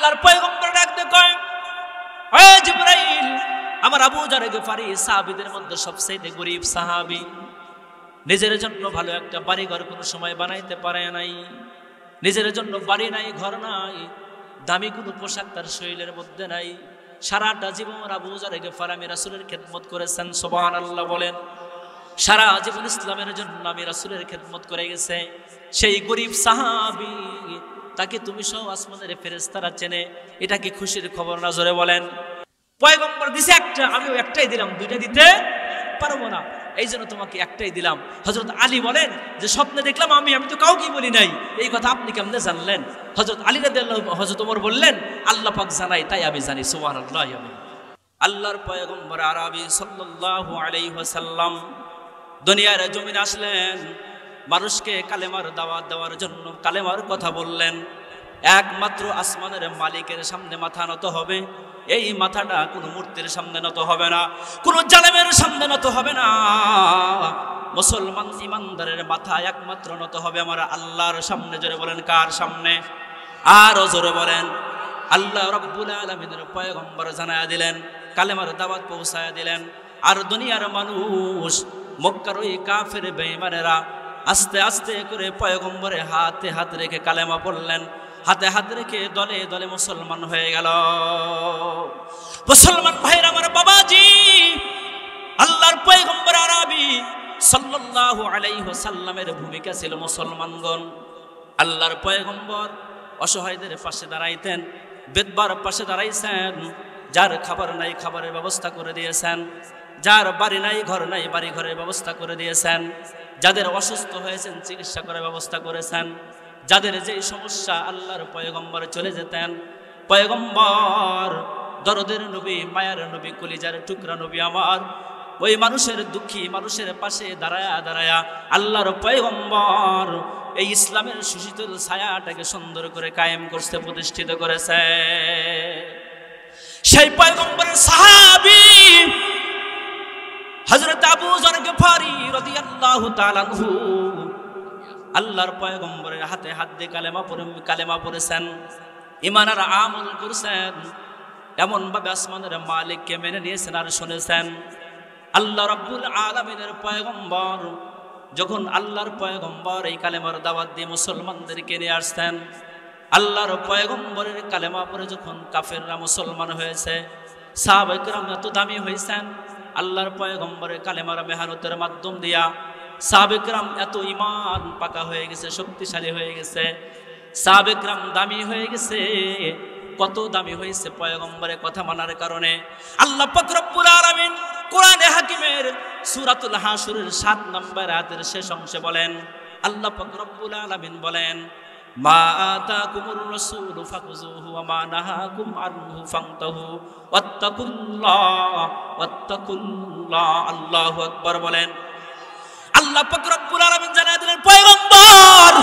আল্লাহর পয়গম্বর ডাকতে কয়, হে জিবরাইল, আমার আবু যার গফারি সাহাবীদের মধ্যে সবচেয়ে গরীব সাহাবী, নিজের জন্য ভালো একটা বাড়ি ঘর কোনো সময় বানাইতে পারে নাই, নিজের জন্য বাড়ি নাই, ঘর নাই, দামি কোনো পোশাক তার শরীরের মধ্যে নাই। সারাটা জীবন আবু যার গফার আমি রাসূলের খেদমত করেছেন, সুবহানাল্লাহ বলেন। সারা জীবন ইসলামের জন্য আমি রাসূলের খেদমত করে গেছে। সেই গরীব সাহাবী, তাকে তুমি সব আসমানের ফেরেশতারা চেনে, এটা কি খুশির খবর না? জোরে বলেন। পয়গম্বর দিছে একটা, আমিও একটাই দিলাম, দুইটা দিতে পারবো না, এই জন্য তোমাকে একটাই দিলাম। হযরত আলী বলেন যে স্বপ্নে দেখলাম আমি তো কাউকে বলি নাই, এই কথা আপনি কেমনে জানলেন? হযরত আলী রাদিয়াল্লাহু, হযরত ওমর বললেন আল্লাহ পাক জানাই, তাই আমি জানি। সুবহানাল্লাহ। আল্লাহর পয়গম্বর আরবি সাল্লাল্লাহু আলাইহি ওয়াসাল্লাম দুনিয়ার জমিনে আসলেন, মানুষকে কালেমার দাওয়াত দেওয়ার জন্য কালেমার কথা বললেন। একমাত্র আসমানের মালিকের সামনে মাথা নত হবে, এই মাথাটা কোনো মূর্তির সামনে নত হবে না, কোনো জালেমের সামনে নত হবে না। মুসলমান ইমানদারের মাথা একমাত্র নত হবে আমার আল্লাহর সামনে। জোরে বলেন, কার সামনে? আরো জোরে বলেন। আল্লাহ রাব্বুল আলামিনের পয়গম্বর জানায়া দিলেন, কালেমার দাওয়াত পৌঁছায়া দিলেন। আর দুনিয়ার মানুষ, মক্কার ওই কাফের বেঈমানেরা আস্তে আস্তে করে পয়গম্বরে হাতে হাত রেখে কালেমা পড়লেন, হাতে হাত রেখে দলে দলে মুসলমান হয়ে গেল। মুসলমান ভাইরা আমার, বাবাজি, আল্লাহর পয়গম্বর আরবি সাল্লাল্লাহু আলাইহি ওয়াসাল্লামের ভূমিকা ছিল মুসলমানগণ। আল্লাহর পয়গম্বর অসহায়দের পাশে দাঁড়াইতেন, বেদবার পাশে দাঁড়াইছেন। যার খাবার নাই খাবারের ব্যবস্থা করে দিয়েছেন, যার বাড়ি নাই ঘর নাই বাড়ি ঘরের ব্যবস্থা করে দিয়েছেন, যাদের অসুস্থ হয়েছেন চিকিৎসা করার ব্যবস্থা করেছেন, যাদের যে সমস্যা আল্লাহর পয়গম্বর চলে যেতেন। পয়গম্বর দরদের নবী, মায়ার নবী, কলিজার টুকরা নবী আমার, ওই মানুষের দুঃখী মানুষের পাশে দাঁড়ায়া দাঁড়ায়া আল্লাহর পয়গম্বর এই ইসলামের সুশীতল ছায়াটাকে সুন্দর করে কায়েম করতে, প্রতিষ্ঠিত করেছে। সেই পয়গম্বরের সাহাবী হযরত আবু যর গফারি রাদিয়াল্লাহু তাআলা আনহু আল্লাহর পয়গম্বরের হাতে হাত দিয়ে কালেমা পড়েছেন, ঈমানের আমল করেছেন। এমন ভাবে আসমানের মালিককে মেনে নিয়েছেন আর শুনেছেন। আল্লাহ রাব্বুল আলামিনের পয়গম্বর যখন আল্লাহর পয়গম্বর এই কালেমার দাওয়াত দিয়ে মুসলমানদেরকে নিয়ে আসতেন, আল্লাহর পয়গম্বরের কালেমা পড়ে যখন কাফেররা মুসলমান হয়েছে, সাহাবায়ে কেরাম এত দামি হয়েছেন আল্লাহর পয়গম্বরের কালেমার মেহনতের মাধ্যম দিয়া। সাহাবায়ে কেরাম এত ঈমান পাকা হয়ে গেছে, শক্তিশালী হয়ে গেছে, সাহাবায়ে কেরাম দামি হয়ে গেছে। কত দামি হয়েছে পয়গম্বরের কথা মানার কারণে। আল্লাহ পাক রব্বুল আলামিন কোরআনে হাকিমের সূরাতুল হাশরের 7 নম্বর আয়াতের শেষ অংশে বলেন, আল্লাহ পাক রব্বুল আলামিন বলেন, মা আতাকুমুর রাসূলু ফাখুযুহু ওয়া মা নাহাকুম আনহু ফান্তাহু ওয়াত্তাকুল্লাহ। আল্লাহু আকবার বলেন। আল্লাহ পাক রব্বুল আলামিন জানায় দিলেন, পয়গম্বর,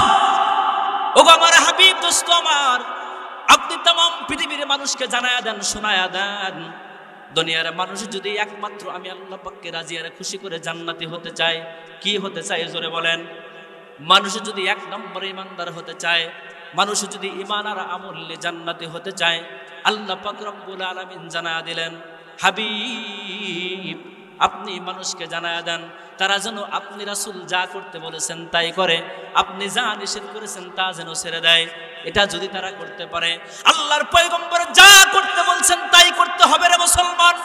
ওগো আমার হাবিব, দোস্ত আমার, আপনি तमाम পৃথিবীর মানুষকে জানায়া দেন, শোনায়া দেন, দুনিয়ার মানুষ যদি একমাত্র আমি আল্লাহ পাককে রাজি আর খুশি করে জান্নাতি হতে চায়, কি হতে চায়? জোরে বলেন। মানুষ যদি 1 নম্বর ইমানদার হতে চায়, মানুষ যদি ঈমান আর আমলে জান্নাতি হতে চায়, আল্লাহ পাক রব্বুল আলামিন জানায়া দিলেন, হাবিব, আপনি মানুষকে জানায়া দেন তারা যেন আপনি রাসূল যা করতে বলেছেন তাই করে, আপনি যা নিষেধ করেছেন তা যেন ছেড়ে দেয়। এটা যদি তারা করতে পারে, আল্লাহর পয়গম্বর যা করতে বলছেন তাই করতে হবে রে মুসলমান।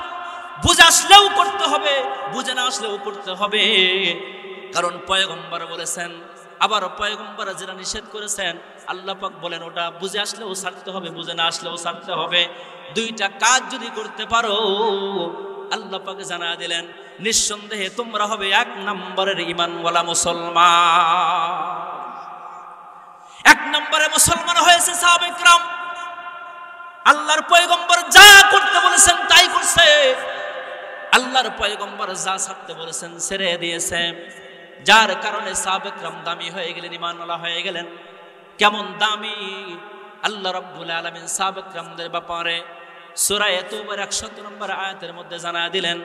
বুঝে আসলেও করতে হবে, বুঝে না আসলেও করতে হবে, কারণ পয়গম্বর বলেছেন। আবার পয়গম্বর যেটা নিষেধ করেছেন আল্লাহ পাক বলেন ওটা বুঝে আসলেও ছাড়তে হবে, বুঝে না আসলেও ছাড়তে হবে। দুইটা কাজ যদি করতে পারো, আল্লাহ পাক জানা দিলেন, নিঃসন্দেহে তোমরা হবে 1 নম্বরের ঈমানওয়ালা মুসলমান। 1 নম্বরে মুসলমান হয়েছে সাহাবায়ে কেরাম। আল্লাহর পয়গম্বর যা করতে বলেছেন তাই করছে, আল্লাহর পয়গম্বর যা ছাড়তে বলেছেন ছেড়ে দিয়েছে। যার কারণে সাহাবায়ে কেরাম দামি হয়ে গেলেন, ঈমানওয়ালা হয়ে গেলেন। কেমন দামি! আল্লাহ রাব্বুল আলামিন সাহাবায়ে কেরামদের ব্যাপারে সূরা তাওবার 100 নম্বর আয়াতের মধ্যে জানা দিলেন,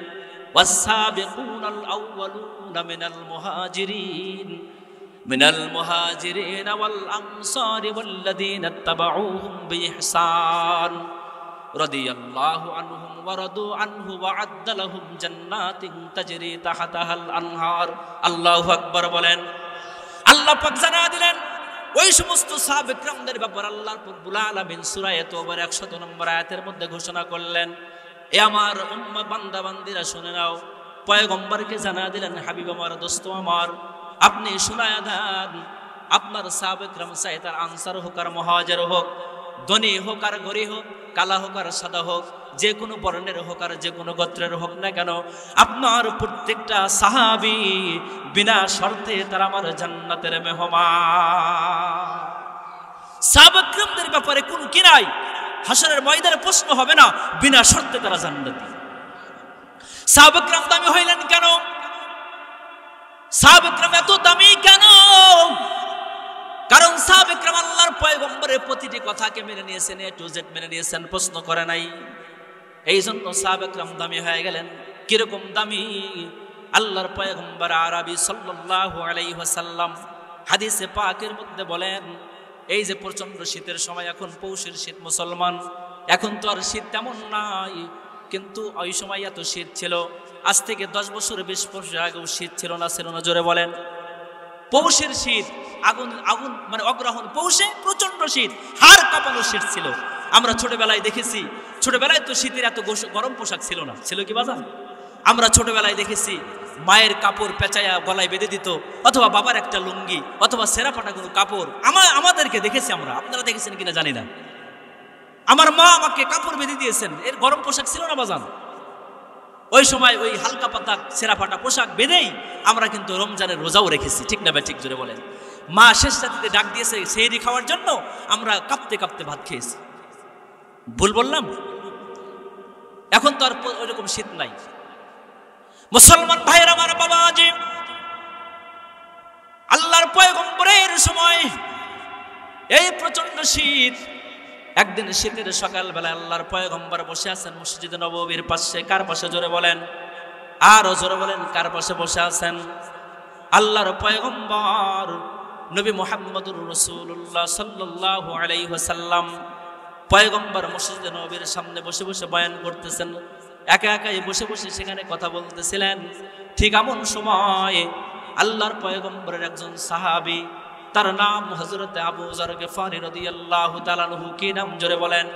ওয়াস-সাবিকুনাল আউওয়ালুনা মিনাল মুহাজিরিন মিনাল মুহাজিরিন ওয়াল আনসারি ওয়াল্লাযীনা ইত্তাবাউহুম বিইহসান রাদিয়াল্লাহু আনহুম ওয়া রাদু আনহু ওয়া আ'আদ্দা লাহুম জান্নাতিন তাজরি তাহতাহাল আনহার। আল্লাহু আকবার বলেন। আল্লাহ পাক জানা দিলেন ওই সমস্ত সাহাবা কিরামদের ব্যাপারে আল্লাহ রাব্বুল আলামিন সূরা তাওবার 100 নম্বর আয়াতের মধ্যে ঘোষণা করলেন, এ আমার উম্মাহ বান্দা বান্দিরা শুনে নাও। পয়গম্বরকে জানা দিলেন, হাবিব আমার, দোস্ত আমার, আপনি শোনায়া দেন আপনার সাহাবা কিরাম চাই তার আনসার হোক আর মুহাজির হোক, ধনী হোক আর গরিব হোক, কালা হোক আর সাদা হোক, যে কোনো বর্ণের হোক আর যে কোনো গোত্রের হোক না কেন, আপনার প্রত্যেকটা সাহাবী বিনা শর্তে তারা আমার জান্নাতের মেহমান। সাহাবা কিরামদের ব্যাপারে কোনো কি নাই, হাসরের ময়দানে প্রশ্ন হবে না, বিনা শর্তে তারা জান্নাতি। সাহাবা কিরাম দামি হইলেন কেন? সাহাবা কিরাম এত দামি কেন? কারণ সাহাবা কিরাম আল্লাহর পয়গম্বরের প্রতিটি কথাকে মেনে নিয়েছেন, এ টু জেড মেনে নিয়েছেন, প্রশ্ন করে নাই। এই জন্য সাহাবা কিরাম দামি হয়ে গেলেন। কিরকম দামি? আল্লাহর পয়গম্বর আরবি সাল্লাল্লাহু আলাইহি ওয়াসাল্লাম হাদিসে পাকের মধ্যে বলেন, এই যে প্রচন্ড শীতের সময়, এখন পৌষের শীত মুসলমান, এখন তো আর শীত তেমন নাই, কিন্তু ওই সময় এত শীত ছিল। আজ থেকে 10 বছর 20 বছর আগেও শীত ছিল না, ছিল না? জোরে বলেন। পৌষের শীত, আগুন আগুন মানে অগ্রহণ পৌষে প্রচন্ড শীত, হাড় কাঁপানো শীত ছিল। আমরা ছোটবেলায় দেখেছি, ছোটবেলায় তো শীতের এত গরম পোশাক ছিল না, ছিল কি বাজার? আমরা ছোটবেলায় দেখেছি মায়ের কাপড় পেঁচায়া গলায় বেঁধে দিত, অথবা বাবার একটা লুঙ্গি অথবা সেরা ফাটা কোনো কাপড় আমাদেরকে দেখেছি আমরা। আপনারা দেখেছেন কিনা জানি না। আমার মা আমাকে কাপড় বেঁধে দিয়েছেন, এর গরম পোশাক ছিল না বাজান। ওই সময় ওই হালকা পাতা সেরা ফাটা পোশাক বেঁধেই আমরা কিন্তু রমজানের রোজাও রেখেছি, ঠিক না? ঠিক জোরে বলেন। মা শেষ রাতে ডাক দিয়েছে সেহরি খাওয়ার জন্য, আমরা কাঁপতে কাঁপতে ভাত খেয়েছি। ভুল বললাম? এখন তো আর ওইরকম শীত নাই। মুসলমান ভাইয়ের আমার, বাবাজি, আল্লাহর পয়গম্বরের সময় এই প্রচন্ড শীত। একদিন শীতের সকালবেলা আল্লাহর পয়গম্বর বসে আছেন মসজিদে নববীর পাশে। কার পাশে? জোরে বলেন, আরো জোরে বলেন, কার পাশে বসে আছেন? আল্লাহর পয়গম্বর নবী মুহাম্মদুর রাসূলুল্লাহ সাল্লাল্লাহু আলাইহি ওয়াসাল্লাম পয়গম্বর মসজিদে নববীর সামনে বসে বসে বয়ান করতেছেন, একা একাই বসে বসে সেখানে কথা বলতেছিলেন। ঠিক এমন সময় আল্লাহর পয়গম্বরের একজন সাহাবী, তার নাম হযরত আবু যর গফারি রাদিয়াল্লাহু তাআলা আনহু। কি নাম? জোরে বলেন।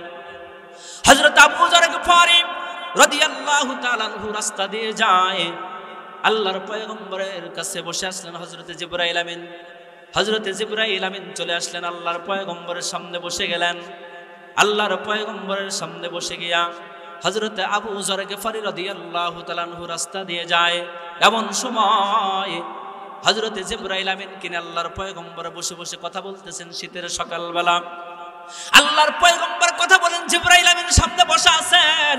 হযরত আবু যর গফারি রাদিয়াল্লাহু তাআলা আনহু রাস্তা দিয়ে যায়, আল্লাহর পয়গম্বরের কাছে বসে আসলেন হযরত জিবরাইল আমিন। হযরত জিবরাইল আমিন চলে আসলেন, আল্লাহর পয়গম্বরের সামনে বসে গেলেন। আল্লাহর পয়গম্বরের সামনে বসে গিয়া হযরত আবু যর গফারি রাদিয়াল্লাহু তাআলা আনহু রাস্তা দিয়ে যায়। এমন সময় হযরত জিবরাইল আমিন কিনে আল্লাহর পয়গম্বর বসে বসে কথা বলতেছেন শীতের সকালবেলা। আল্লাহর পয়গম্বর কথা বলেন, জিবরাইল আমিন সামনে বসে আছেন।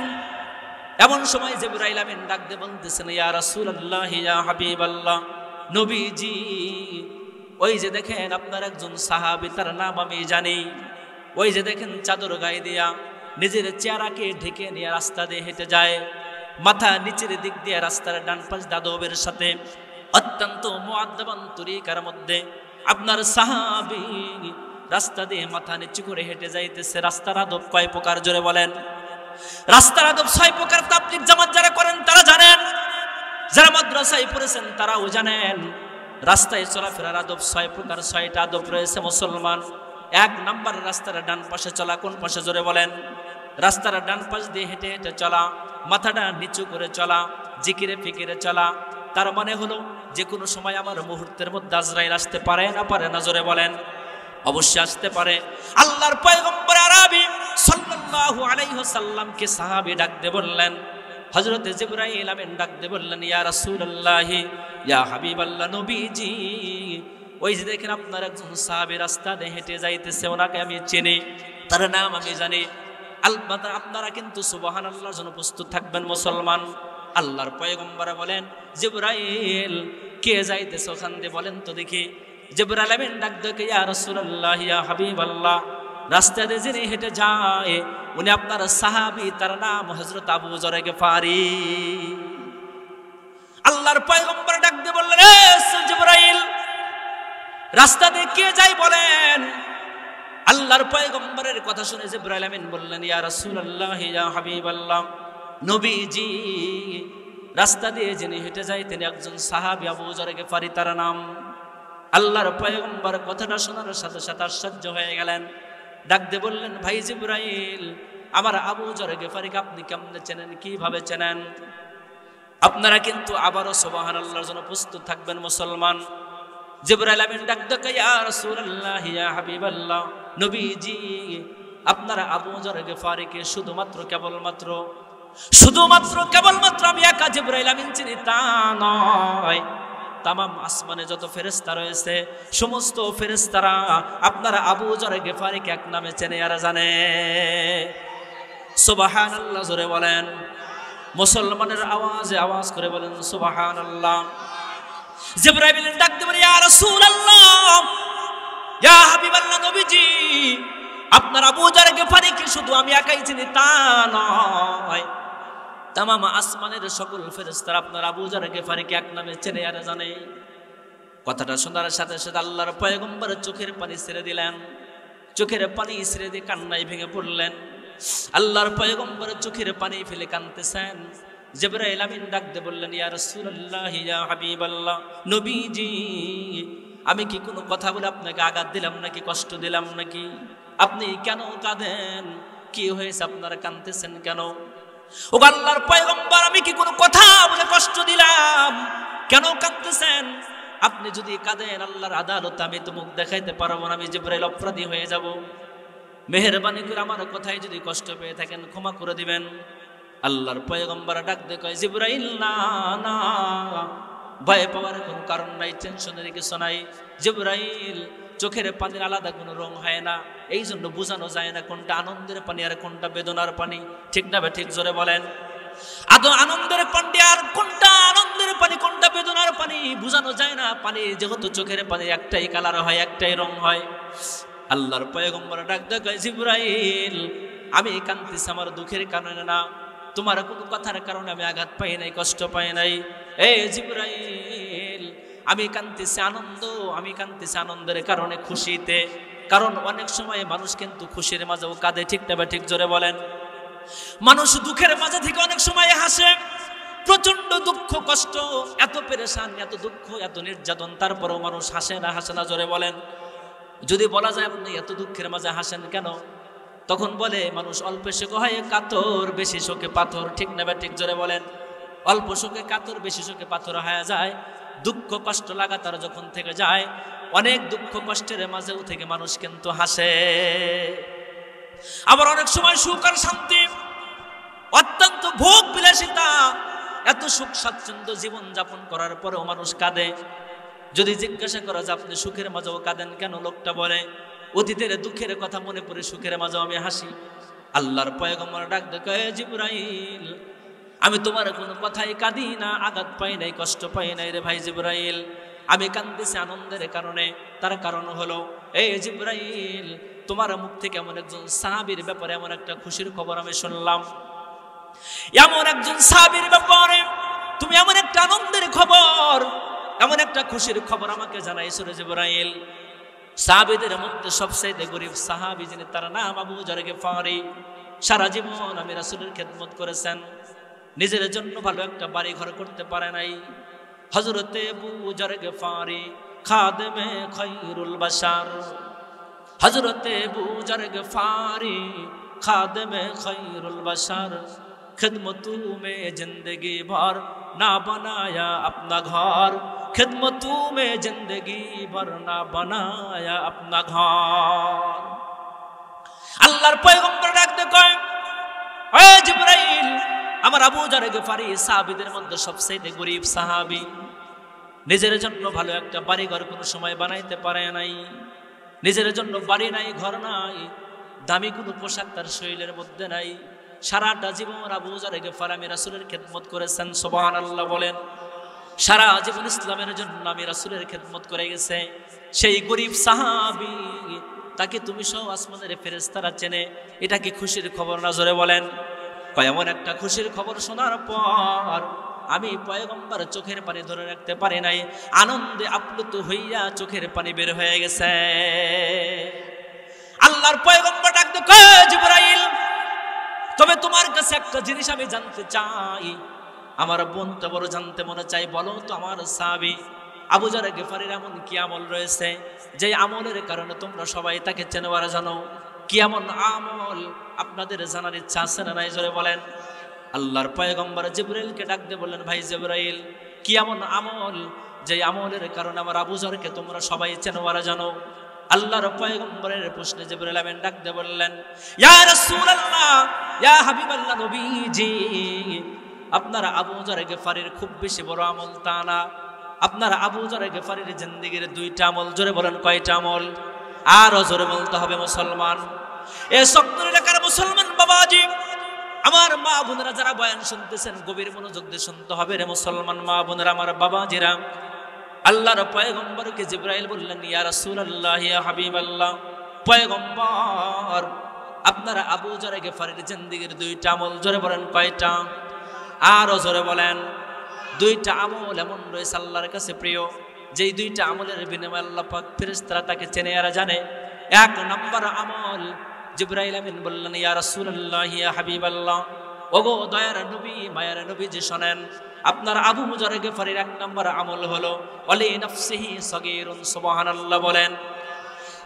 এমন সময় জিবরাইল আমিন ডাক দিয়ে বলতেছেন, ইয়া রাসূলুল্লাহ, ইয়া হাবিবাল্লাহ, নবীজি, ওই যে দেখেন আপনার একজন সাহাবী, তার নাম আমি জানি, ওই যে দেখেন চাদর গায়ে দিয়া নিজের চেহারাকে ঢেকে নিয়ে রাস্তা দিয়ে হেঁটে যায়, মাথা নিচের দিক দিয়ে রাস্তার ডান পাশ দাদবের সাথে অত্যন্ত মুআদ্দাবান তরিকার মধ্যে আপনার সাহাবী রাস্তা দিয়ে মাথা নিচু করে হেঁটে যাইতেছে। রাস্তার আদব কয় প্রকার? জোরে বলেন। রাস্তার আদব 6 প্রকার। তাবলীগ জামাত যারা করেন তারা জানেন, যারা মাদ্রাসায় পড়েছেন তারাও জানেন। রাস্তায় চলাফেরার আদব 6 প্রকার, 6টা আদব রয়েছে মুসলমান। 1 নাম্বার, রাস্তার ডান পাশে চলা। কোন পাশে? জোরে বলেন। রাস্তার ডান পাশ দিয়ে হেঁটে হেঁটে চলা, মাথাটা নিচু করে চলা, জিকিরে ফিকিরে চলা। তার মানে হলো যে কোনো সময় আমার মুহূর্তের মধ্যে আজরাইল আসতে পারে না পারে না? জোরে বলেন। অবশ্যই আসতে পারে। আল্লাহর পয়গম্বর আরবি সাল্লাল্লাহু আলাইহি ওয়াসাল্লামকে সাহাবী ডাক দিয়ে বললেন, হযরত জিবরাইল আমিন ডাক দিয়ে বললেন, ইয়া রাসূলুল্লাহ, ইয়া হাবিবাল্লাহ, নবীজি, ওই যে দেখেন আপনার একজন সাহাবী রাস্তা দিয়ে হেঁটে যাইতেছে, ওনাকে আমি চিনি, তার নাম আমি জানি। আলবাত্তা আপনারা কিন্তু সুবহানাল্লাহর জন্য প্রস্তুত থাকবেন মুসলমান। আল্লাহর পয়গম্বর বলেন, জিবরাইল, কে যাইতেছে ওখান দিয়ে বলেন তো দেখি। জিবরাইল আমিন ডাক দিয়ে, ইয়া রাসূলুল্লাহ, ইয়া হাবিবাল্লাহ, রাস্তা দিয়ে যিনি হেঁটে যায় উনি আপনার সাহাবী, তার নাম হযরত আবু যর গফারি। আল্লাহর পয়গম্বর ডাক দিয়ে বললেন, জিবরাইল, রাস্তা দেখিয়ে যাই বলেন। আল্লাহর পয়গম্বরের কথা শুনে জিবরাইল আমিন বললেন, ইয়া রাসূলুল্লাহ, ইয়া হাবিবাল্লাহ, নবীজি রাস্তা দিয়ে যিনি হেঁটে যায় তিনি একজন সাহাবী, আবু যর গিফারি তার নাম। আল্লাহর পয়গম্বর কথাটা শোনার সাথে সাথে আশ্চর্য হয়ে গেলেন। ডাক দিয়ে বললেন, ভাই জিবরাইল, আমার আবু যর গিফারিকে আপনি কেমনে চেনেন, কিভাবে চেনেন? আপনারা কিন্তু আবারও সুবহানাল্লাহর জন্য প্রস্তুত থাকবেন মুসলমান। জিবরাইল আমিন ডাক দিয়ে, ইয়া রাসূলুল্লাহ, ইয়া হাবিবাল্লাহ, নবীজি আপনারা আবু যর গিফারিকে শুধুমাত্র কেবলমাত্র আমি একা জিবরাইল আমিন চিনি তা নয়, তামাম আসমানে যত ফেরেশতা রয়েছে সমস্ত ফেরেশতারা আপনারা আবু যর গিফারিকে এক নামে চেনে আর জানে। সুবহানাল্লাহ জোরে বলেন। মুসলমানের আওয়াজে আওয়াজ করে বলেন সুবহানাল্লাহ। জিবরাইল ডাক দিয়ে বলে, ইয়া রাসূলুল্লাহ, ইয়া হাবিবাল্লাহ, নবীজি আপনার আবু যর গিফারিকে শুধু আমি একাই চিনি তা নয়, তামাম আসমানের সকল ফেরেশতারা আপনার আবু যর গিফারিকে এক নামে চেনে আর জানে। কথাটা শোনার সাথে সাথে আল্লাহর পয়গম্বর চোখের পানি ছেড়ে দিলেন। চোখের পানি ছেড়ে দিয়ে কান্নায় ভেঙে পড়লেন। আল্লাহর পয়গম্বর চোখের পানি ফেলে কাঁদতেছেন। জিবরাইল আমিন ডাক দিয়ে বললেন, ইয়া রাসূলুল্লাহ, ইয়া হাবিবাল্লাহ, নবীজি আমি কি কোনো কথা বলে আপনাকে আঘাত দিলাম নাকি, কষ্ট দিলাম নাকি? আপনি কেন কাঁদেন? কি হয়েছে, আপনারা কাঁদতেছেন কেন? ও আল্লাহর পয়গম্বর, আমি কি কোনো কথা বলে কষ্ট দিলাম? কেন কাঁদতেছেন? আপনি যদি কাঁদেন আল্লাহর আদালতে আমি তো মুখ দেখাইতে পারবো না, আমি জিবরাইল অপরাধী হয়ে যাব। মেহেরবানি করে আমার কথায় যদি কষ্ট পেয়ে থাকেন ক্ষমা করে দিবেন। আল্লাহর পয়গম্বর ডাক দিয়ে কয়, জিবরাইল না না, ভয় পাওয়ার কোনো কারণ নাই, টেনশনের কিছু নাই। জিবরাইল চোখের পানির আলাদা কোনো রং হয় না, এই জন্য বোঝানো যায় না কোনটা আনন্দের পানি আর কোনটা বেদনার পানি। ঠিক না ঠিক জোরে বলেন। আনন্দের পানি আর কোনটা আনন্দের পানি, কোনটা বেদনার পানি বোঝানো যায় না। পানি যেহেতু চোখের পানি একটাই কালার হয়, একটাই রং হয়। আল্লাহর পয়গম্বর ডাক দিয়ে কয়, জিবরাইল আমি কাঁদতেছি আমার দুঃখের কারণে না, তোমার কোনো কথার কারণে আমি আঘাত পাই নাই, কষ্ট পাই নাই। এই জিবরাইল আমি কাঁদতেছি আনন্দের কারণে, খুশিতে। কারণ অনেক সময় মানুষ কিন্তু খুশির মাঝেও কাঁদে। ঠিক না ঠিক জোরে বলেন। মানুষ দুঃখের মাঝে থেকে অনেক সময় হাসে। প্রচন্ড দুঃখ কষ্ট, এত পেরেশান, এত দুঃখ, এত নির্যাতন, তারপরেও মানুষ হাসে না জোরে বলেন। যদি বলা যায় আপনি এত দুঃখের মাঝে হাসেন কেন, তখন বলে মানুষ অল্প শোকে হয় কাতর, বেশি শোকে পাথর। ঠিক না ঠিক জোরে বলেন। অল্প শোকে কাতর, বেশি শোকে পাথর হয়ে যায়। দুঃখ কষ্ট লাগাতার যখন থেকে যায়, অনেক দুঃখ কষ্টের মাঝেও থেকে মানুষ কিন্তু হাসে। আবার অনেক সময় সুখ আর শান্তি, অত্যন্ত ভোগ বিলাসিতা, এত সুখ স্বাচ্ছন্দ্য জীবন যাপন করার পরেও মানুষ কাঁদে। যদি জিজ্ঞাসা করা যায় আপনি সুখের মাঝেও কাঁদেন কেন, লোকটা বলে অতীতের দুঃখের কথা মনে পড়ে সুখের মাঝেও আমি হাসি। আল্লাহর পয়গম্বর ডাক দিয়ে কয়, জিবরাইল আমি তোমার কোনো কথাই কাঁদি না, আঘাত পাই নাই, কষ্ট পাই নাই রে ভাই জিবরাইল। আমি কাঁদতেছি আনন্দের কারণে। তার কারণ হলো, এই জিবরাইল তোমার মুখ থেকে এমন একজন সাহাবীর ব্যাপারে এমন একটা খুশির খবর আমি শুনলাম। এমন একজন সাহাবীর ব্যাপারে তুমি এমন একটা আনন্দের খবর, এমন একটা খুশির খবর আমাকে জানাইছো রে জিবরাইল। সাহাবীদের মধ্যে সবচেয়ে গরীব সাহাবী যিনি, তার নাম আবু যর গিফারি। সারা জীবন আমি রাসূলের খেদমত করেছেন, নিজের জন্য ভালো একটা বাড়ি ঘর করতে পারে নাই। হযরতে আবু যর গিফারি খাদেমে খায়রুল বাশার, হযরতে আবু যর গিফারি খাদেমে খায়রুল বাশার। खिदमतों में जिंदगी भर ना बनाया अपना घर, खिदमतों में जिंदगी भर ना बनाया अपना घर। আল্লাহর পয়গম্বর ডাকতে কয়, হে জিবরাইল আমার আবু যর গিফারি সাহাবীদের মধ্যে সবচেয়ে গরীব সাহাবী, নিজের জন্য ভালো একটা বাড়ি ঘর কোনো সময় বানাইতে পারে নাই। নিজের জন্য বাড়ি নাই, ঘর নাই, দামি কোনো পোশাক তার শরীরের মধ্যে নাই। সারাটা জীবন আবু যর গিফারি আমি রাসূলের খেদমত করেছেন। সুবহানাল্লাহ বলেন। সারা জীবন ইসলামের জন্য আমি রাসূলের খেদমত করে গেছে। সেই গরীব সাহাবী, তাকে তুমি সব আসমানের ফেরেশতারা চেনে। এটা কি খুশির খবর না জোরে বলেন। কয় এমন একটা খুশির খবর শোনার পর আমি পয়গম্বর চোখের পানি ধরে রাখতে পারি নাই, আনন্দে আপ্লুত হইয়া চোখের পানি বের হয়ে গেছে। আল্লাহর পয়গম্বর ডাকতে কয়, জিবরাইল তবে তোমার কাছে একটা জিনিস আমি জানতে চাই, আমার বোনটা বড় জানতে মনে চাই, বলো তো আমার সাহাবী আবু যর গিফারির এমন কি আমল রয়েছে যে আমলের কারণে তোমরা সবাই তাকে চেনো আর জানো? কি এমন আমল আপনাদের জানার ইচ্ছা আছে না নাই? জোরে বলেন। আল্লাহর পয়গম্বর জিবরাইলকে ডাক দিয়ে বললেন, ভাই জিবরাইল কি এমন আমল যে আমলের কারণে আমার আবু যরকে তোমরা সবাই চেনো আর জানো? আল্লাহর পয়গম্বরের প্রশ্নে জিবরাইল আমিন ডাক দিয়ে বললেন, ইয়া রাসূলুল্লাহ, ইয়া হাবিবাল্লাহ, নবীজি আপনার আবু যর গিফারির খুব বেশি বড় আমল তা না, আপনার আবু যর গিফারির জিন্দেগির দুইটা আমল। জোরে বলেন কয়টা আমল? আরো জোরে বলতে হবে মুসলমান। এ সকল এলাকার মুসলমান বাবাজি, আমার মা বোনেরা যারা বয়ান শুনতেছেন গভীর মনোযোগ দিয়ে শুনতে হবে রে মুসলমান মা বোনেরা, আমার বাবাজিরা। আল্লাহর পয়গম্বরকে জিবরাইল বললেন, ইয়া রাসূলুল্লাহ, ইয়া হাবিবাল্লাহ, পয়গম্বর আপনার আবু যর গিফারির জিন্দেগির দুইটা আমল। জোরে বলেন কয়টা? আরো জোরে বলেন। দুইটা আমল এমন রয়েছে আল্লাহর কাছে প্রিয়, যেই দুইটা আমলের বিনিময়ে আল্লাহ পাক ফেরেশতারা তাকে চেনে আর জানে। এক নম্বর আমল, জিবরাইল আমিন বললেন, ইয়া রাসূলুল্লাহ, ইয়া হাবিবাল্লাহ, ওগো দয়ার নবী, মায়ার নবী জি শোনেন, আপনার আবু যর গিফারির এক নম্বর আমল হলো ওয়ালি নাফসিহি সগীরুন। সুবহানাল্লাহ বলেন।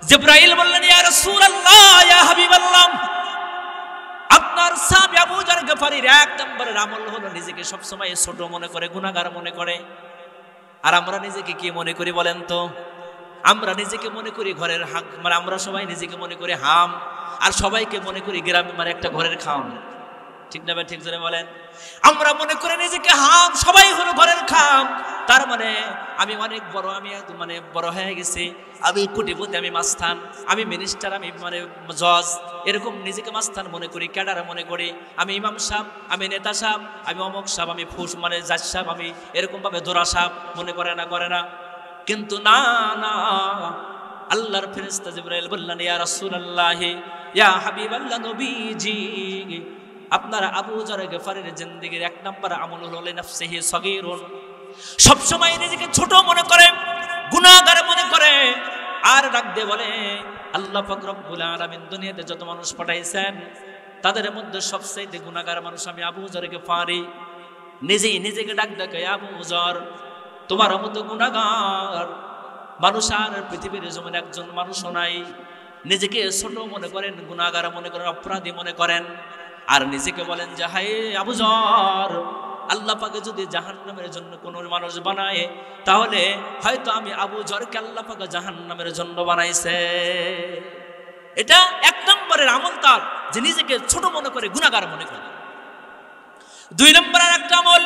জিবরাইল বললেন, ইয়া রাসূলুল্লাহ, ইয়া হাবিবাল্লাহ, আপনার সাহাবী আবু যর গিফারির এক নম্বরের আমল হলো নিজেকে সবসময় ছোট মনে করে, গুনাহগার মনে করে। আর আমরা নিজেকে কি মনে করি বলেন তো? আমরা নিজেকে মনে করি ঘরের হাক, মানে আমরা সবাই নিজেকে মনে করি হাম, আর সবাইকে মনে করি গ্রামে মানে একটা ঘরের খাম। ঠিক না ভাই? ঠিক জোরে বলেন। আমরা মনে করি নিজেকে হাম, সবাই হলো ঘরের খাম, তার মানে আমি অনেক বড়, আমি মানে বড় হয়ে গেছি, আমি কোটিপতি, আমি মাস্তান, আমি মিনিস্টার, আমি মানে জজ, এরকম নিজেকে মাস্তান মনে করি, ক্যাডার মনে করি, আমি ইমাম সাহেব, আমি নেতা সাহেব, আমি অমুক সাহেব, আমি ফুস মানে জাজ সাহেব, আমি এরকম ভাবে দোরা সাহেব মনে করে না। কিন্তু না না, আল্লাহর ফেরেশতা জিবরাইল বললেন, ইয়া রাসূলুল্লাহ, ইয়া হাবিবাল্লাহ, নবীজি আপনার আবু যর গিফারির জিন্দেগির এক নম্বর আমল হলো লিনাফসিহি সগীরুন। সবসময় নিজেকে ছোট মনে করে, গুনাহগার মনে করে। আর ডাক দিয়ে বলে, আল্লাহ পাক রব্বুল আলামিন দুনিয়াতে যত মানুষ পাঠাইছেন তাদের মধ্যে সবচেয়ে গুনাহগার মানুষ আমি আবু যর গিফারি। নিজেই নিজেকে ডাক ডাকে, আবু যর তোমার মতো গুনাহগার মানুষ আর পৃথিবীর জমিনে একজন মানুষও নাই। নিজেকে ছোট মনে করেন, গুনাহগার মনে করেন, অপরাধী মনে করেন, আর নিজেকে বলেন যে হায় আবু যর, আল্লাহ পাকে যদি জাহান্নামের জন্য কোনো মানুষ বানায় তাহলে হয়তো আমি আবু যরকে আল্লাহ পাকে জাহান্নামের জন্য বানাইছে। এটা এক নম্বরের আমল তার, যে নিজেকে ছোট মনে করে, গুনাহগার মনে করে। দুই নম্বরের একটা আমল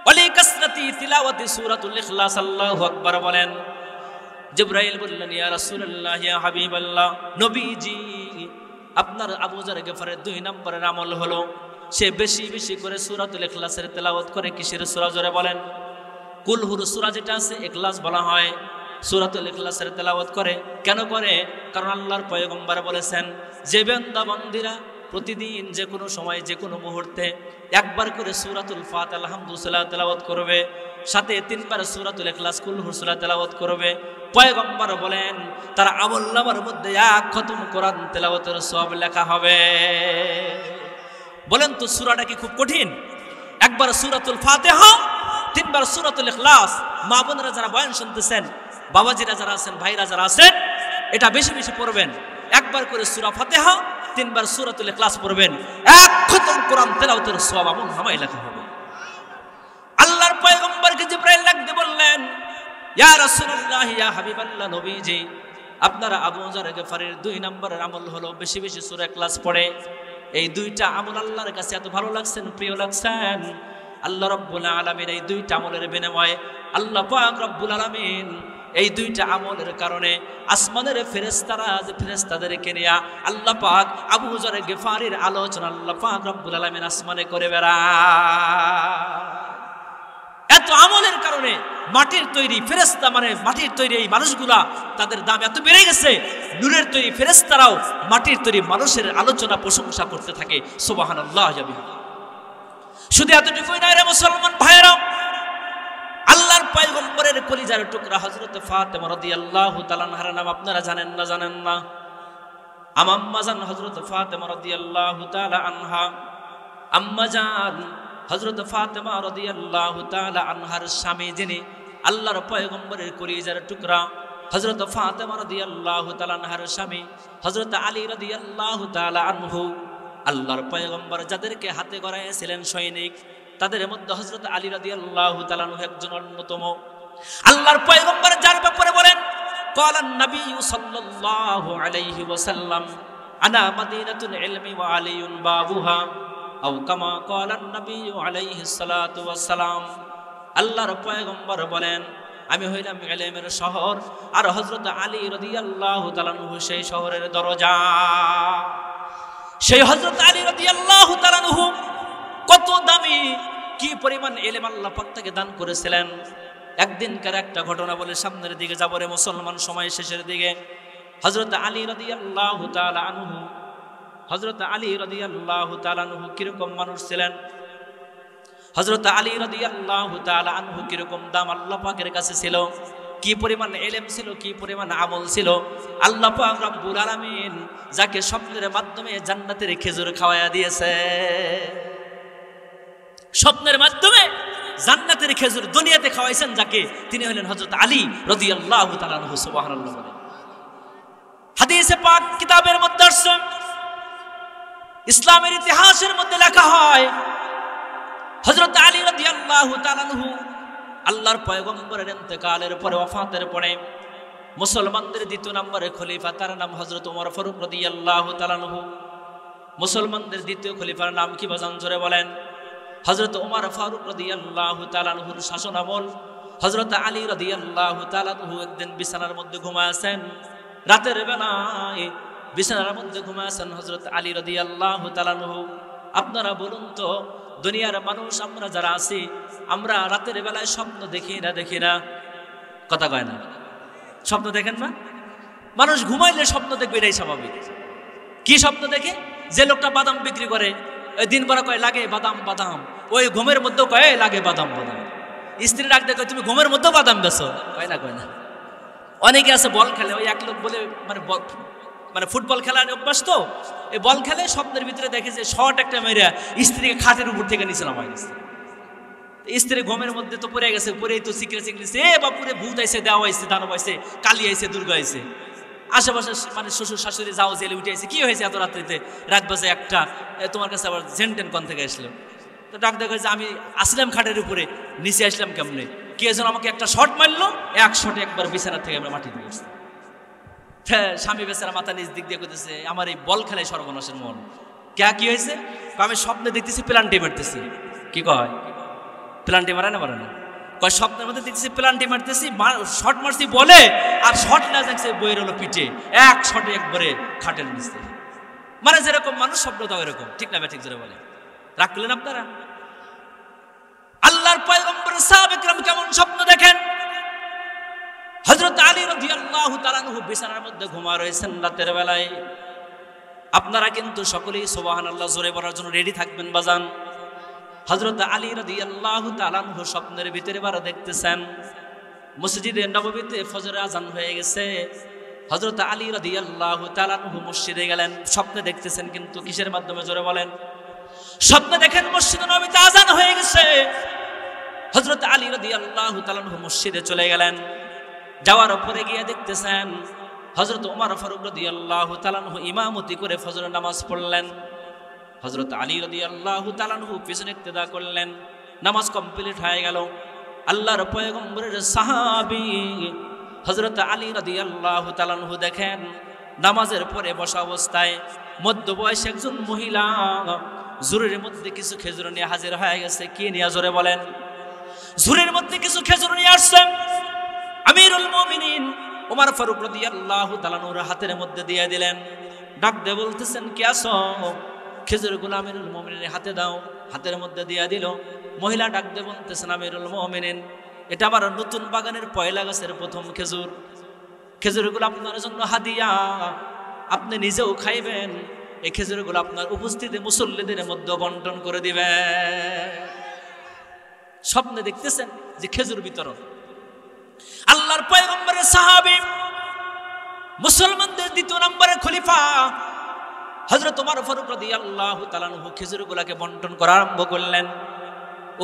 ওয়ালি কাসরাতি তিলাওয়াতি সূরাতুল ইখলাস। আল্লাহু আকবার বলেন। জিবরাইল বললেন, ইয়া রাসূলুল্লাহ, ইয়া হাবিবাল্লাহ, নবীজি আপনার আবু যর গিফারের দুই নম্বরের আমল হলো সে বেশি বেশি করে সূরাতুল ইখলাসের তেলাওয়াত করে। কিসের সূরা? জোরে বলেন। কুল হুর সূরা যেটা আছে ইখলাস বলা হয়, সূরাতুল ইখলাসের তেলাওয়াত করে। কেন করে? কারণ আল্লাহর পয়গম্বর বলেছেন যে বান্দা বান্দীরা প্রতিদিন যে কোনো সময় যে কোনো মুহূর্তে একবার করে সূরাতুল ফাতিহা আলহামদুলিল্লাহ তেলাওয়াত করবে, সাথে তিনবার সূরাতুল ইখলাস কুল হুর সূরা তেলাওয়াত করবে, পয়গম্বর বলেন তার আমলনামার মধ্যে এক খতম কোরআন তেলাওয়াতের সওয়াব লেখা হবে। বলেন তো সূরাটা কি খুব কঠিন? একবার সূরাতুল ফাতিহা, তিনবার সূরাতুল ইখলাস। মা বোনেরা যারা বয়ান শুনতেছেন, বাবাজিরা যারা আছেন, ভাইরা যারা আছেন, এটা বেশি বেশি পড়বেন। একবার করে সূরা ফাতিহা, তিনবার সূরাতুল ইখলাস পড়বেন, এক খতম কোরআন তেলাওয়াতের সওয়াব আমলনামায় লেখা হবে। আল্লাহর পয়গম্বরকে জিবরাইল ডাকতে বললেন, ইয়া রাসূলুল্লাহ, ইয়া হাবিবাল্লাহ, নবীজি আপনারা আবু যর গিফারির দুই নম্বরের আমল হলো বেশি বেশি সূরা ইখলাস পড়ে। এই দুইটা আমল আল্লাহর কাছে এত ভালো লাগছেন, প্রিয় লাগছেন, আল্লাহ রাব্বুল আলামিন এই দুইটা আমলের বিনিময়ে আল্লাহ পাক রব্বুল আলামিন এই দুইটা আমলের কারণে আসমানের ফেরেশতারা যে ফেরেশতাদেরকে নিয়ে আল্লাহ পাক আবু যর গিফারির আলোচনা আল্লাহ পাক রব্বুল আলামিন আসমানে করে বেড়ায়। এত আমলের কারণে মাটির তৈরি ফেরেশতা, মানে মাটির তৈরি এই মানুষগুলা তাদের দাম এত বেড়ে গেছে, নূরের তৈরি ফেরেশতারাও মাটির তৈরি মানুষের আলোচনা প্রশংসা করতে থাকে। সুবহানাল্লাহ। শুধু এতটুকুই নয় রে মুসলমান ভাইরা, আল্লাহর পয়গম্বরের কলিজার টুকরা হযরত ফাতেমা রাদিয়াল্লাহু তাআলা আনহার নাম আপনারা জানেন না? জানেন না? আম্মা জান হযরত ফাতেমা রাদিয়াল্লাহু তাআলা আনহা, আম্মা জান হযরত ফাতেমা রাদিয়াল্লাহু তাআলা আনহার স্বামী যিনি আল্লাহর পয়গম্বরের কলিজার টুকরা হযরত ফাতেমা রাদিয়াল্লাহু তাআলা আনহার স্বামী হযরত আলী রাদিয়াল্লাহু তাআলা আনহু, আল্লাহর পয়গম্বর যাদেরকে হাতে গড়াইছিলেন সৈনিক, তাদের মধ্যে হযরত আলী রাদিয়াল্লাহু তাআলা আনহু একজন অন্যতম। আল্লাহর পয়গম্বর যার ব্যাপারে বলেন, ক্বালান নবী সাল্লাল্লাহু আলাইহি ওয়াসাল্লাম আনা মাদিনাতুল ইলমি ওয়া আলিয়ুন বাবুহা, আও কামা ক্বালান নবী আলাইহিস সালাতু ওয়াস সালাম। আল্লাহর পয়গম্বর বলেন, আমি হইলাম ইলমের শহর, আর হযরত আলী রাদিয়াল্লাহু তাআলা আনহু সেই শহরের দরজা। সেই হযরত আলী রাদিয়াল্লাহু তাআলা আনহু কত দামি, কি পরিমাণ ইলম আল্লাহ পাক তাকে দান করেছিলেন। একদিনকার একটা ঘটনা বলে সামনের দিকে যাব রে মুসলমান, সময় শেষের দিকে। হযরত আলী রাদিয়াল্লাহু তাআলা আনহু, হযরত আলী রাদিয়াল্লাহু তাআলা আনহু কিরকম মানুষ ছিলেন? হযরত আলী রাদিয়াল্লাহু তাআলা আনহু কিরকম দাম আল্লাহ পাকের কাছে ছিল, কি পরিমাণ ইলম ছিল, কি পরিমাণ আমল ছিল। আল্লাহ পাক রব্বুল আলামিন যাকে স্বপ্নের মাধ্যমে জান্নাতের খেজুর খাওয়ায়া দিয়েছে, স্বপ্নের মাধ্যমে জান্নাতের খেজুর দুনিয়াতে খাওয়াইছেন যাকে, তিনি হলেন হযরত আলী রাদিয়াল্লাহু তাআলা আনহু। সুবহানাল্লাহ। হাদিসে পাক কিতাবের মধ্যে আসছে, ইসলামের ইতিহাসের মধ্যে লেখা হয় হযরত আলী রাদিয়াল্লাহু তাআলা আনহু আল্লাহর পয়গম্বরের ইন্তেকালের পরে, ওয়াফাতের পরে মুসলমানদের দ্বিতীয় নম্বরের খলিফা, তার নাম হযরত ওমর ফারুক রাদিয়াল্লাহু তাআলা আনহু। মুসলমানদের দ্বিতীয় খলিফার নাম কি বাজান জোরে বলেন? হযরত ওমর ফারুক রাদিয়াল্লাহু তাআলা আনহুর শাসন আমল হযরত আলী রাদিয়াল্লাহু তাআলা আনহু একদিন বিছানার মধ্যে ঘুমাচ্ছেন, রাতের বেলায় বিছানার মধ্যে ঘুমাচ্ছেন হযরত আলী রাদিয়াল্লাহু তাআলা আনহু। আপনারা বলুন তো, দুনিয়ার মানুষ আমরা যারা আছি, আমরা রাতের বেলায় স্বপ্ন দেখি না? দেখি না? কথা কয় না? স্বপ্ন দেখেন না? মানুষ ঘুমাইলে স্বপ্ন দেখবে, এটাই স্বাভাবিক। কি স্বপ্ন দেখে? যে লোকটা বাদাম বিক্রি করে, ওই দিন পরে কয় লাগে বাদাম বাদাম, ওই ঘুমের মধ্যেও কয় লাগে বাদাম বাদাম। স্ত্রী ডাক দেখো, তুমি ঘুমের মধ্যেও বাদাম বেছো? কয় না? কয় না? অনেকে আছে বল খেলে, ওই এক লোক বলে মানে ফুটবল খেলার অভ্যাস, তো এই বল খেলে স্বপ্নের ভিতরে দেখে যে শর্ট একটা মেয়েরা স্ত্রীকে খাটের উপর থেকে নিচে নামাই দিচ্ছে। স্ত্রী ঘুমের মধ্যে তো পড়ে গেছে, পরেই তো চিকরে চিকরেছে, এ বাপুরে ভূত আইছে, দেওয়া আইছে, দানব আইছে, কালী আইছে, দুর্গা আইছে। আশেপাশে মানে শ্বশুর শাশুড়ি যাও জেলে উঠে আইছে, কি হয়েছে এত রাত্রিতে, রাত বাজে একটা, তোমার কাছে আবার জেনটেন কন থেকে আসলো। তো ডাক দেখা যে আমি আসলাম খাটের উপরে, নিচে আসলাম কেমনে, কে যেন আমাকে একটা শট মারলো, এক শটে একবার বিছানা থেকে আমরা মাটি দিয়ে আসছি। স্বামী বেচারা মাথা নিজ দিক দিয়ে করতেছে, আমার এই বল খেলায় সর্বনাশের মন। কি হয়েছে? আমি স্বপ্নে দেখতেছি প্লান্টি মারতেছি। কি কয়? প্লান্টি মারে না? মারে না? কয় স্বপ্নের মধ্যে দেখতেছি প্লান্টি মারতেছি, শট মারছি বলে, আর শট না দেখছে বইয়ের হলো পিঠে, এক শটে একবারে খাটের নিচে। মানে যেরকম মানুষ স্বপ্ন দাও এরকম, ঠিক না? ঠিক জোরে বলে। রাগ করলেন আপনারা? আল্লাহর পয়গম্বর সাহাবা কিরাম কেমন স্বপ্ন দেখেন? হযরত আলী রাদিয়াল্লাহু তাআলা আনহু বিছানার মধ্যে ঘুমা রয়েছেন রাতের বেলায়। আপনারা কিন্তু সকলেই সুবহানাল্লাহ জোরে বলার জন্য রেডি থাকবেন বাজান। হযরত আলী রাদিয়াল্লাহু তাআলা আনহু স্বপ্নের ভিতরে বার দেখতেছেন মসজিদে নববীতে ফজরের আযান হয়ে গেছে। হযরত আলী রাদিয়াল্লাহু তাআলা আনহু মসজিদে গেলেন, স্বপ্নে দেখতেছেন, কিন্তু কিসের মাধ্যমে জোরে বলেন? স্বপ্নে দেখেন মসজিদে নববীতে আযান হয়ে গেছে। হযরত আলী রাদিয়াল্লাহু তাআলা আনহু মসজিদে চলে গেলেন। যাওয়ার পরে গিয়ে দেখতেছেন হযরত ওমর ফারুক রাদিয়াল্লাহু তাআলা আনহু ইমামতি করে ফজরের নামাজ পড়লেন। হযরত আলী রাদিয়াল্লাহু তাআলা আনহু পিছনে ইক্তেদা করলেন। নামাজ কমপ্লিট হয়ে গেল। আল্লাহর পয়গম্বরের সাহাবী হযরত আলী রাদিয়াল্লাহু তাআলা আনহু দেখেন নামাজের পরে বসা অবস্থায় মধ্যবয়সী একজন মহিলা ঝুড়ির মধ্যে কিছু খেজুর নিয়ে হাজির হয়ে গেছে। কি নিয়ে জোরে বলেন? ঝুড়ির মধ্যে কিছু খেজুর নিয়ে আসছেন। আমিরুল মুমিনিন ওমর ফারুক রাদিয়াল্লাহু তাআলা আনহুর হাতের মধ্যে দিয়ে দিলেন। ডাক দিয়ে বলতেছেন, কে আছো? খেজুরগুলো আমিরুল মুমিনিনের হাতে দাও। হাতের মধ্যে দিয়ে দিল। মহিলা ডাক দিয়ে বলতেছেন, আমিরুল মুমিনিন, এটা আমার নতুন বাগানের পয়লা গাছের প্রথম খেজুর। খেজুরগুলো আপনার জন্য হাদিয়া, আপনি নিজেও খাইবেন, এই খেজুরগুলো আপনার উপস্থিতি মুসল্লিদের মধ্যে বন্টন করে দিবেন। স্বপ্নে দেখতেছেন যে খেজুর বিতরণ। আল্লাহর পয়গম্বরের সাহাবী, মুসলমানদের দ্বিতীয় নম্বরের খলিফা হযরত ওমর ফারুক রাদিয়াল্লাহু তাআলা আনহু খেজুরগুলোকে বন্টন করা আরম্ভ করলেন।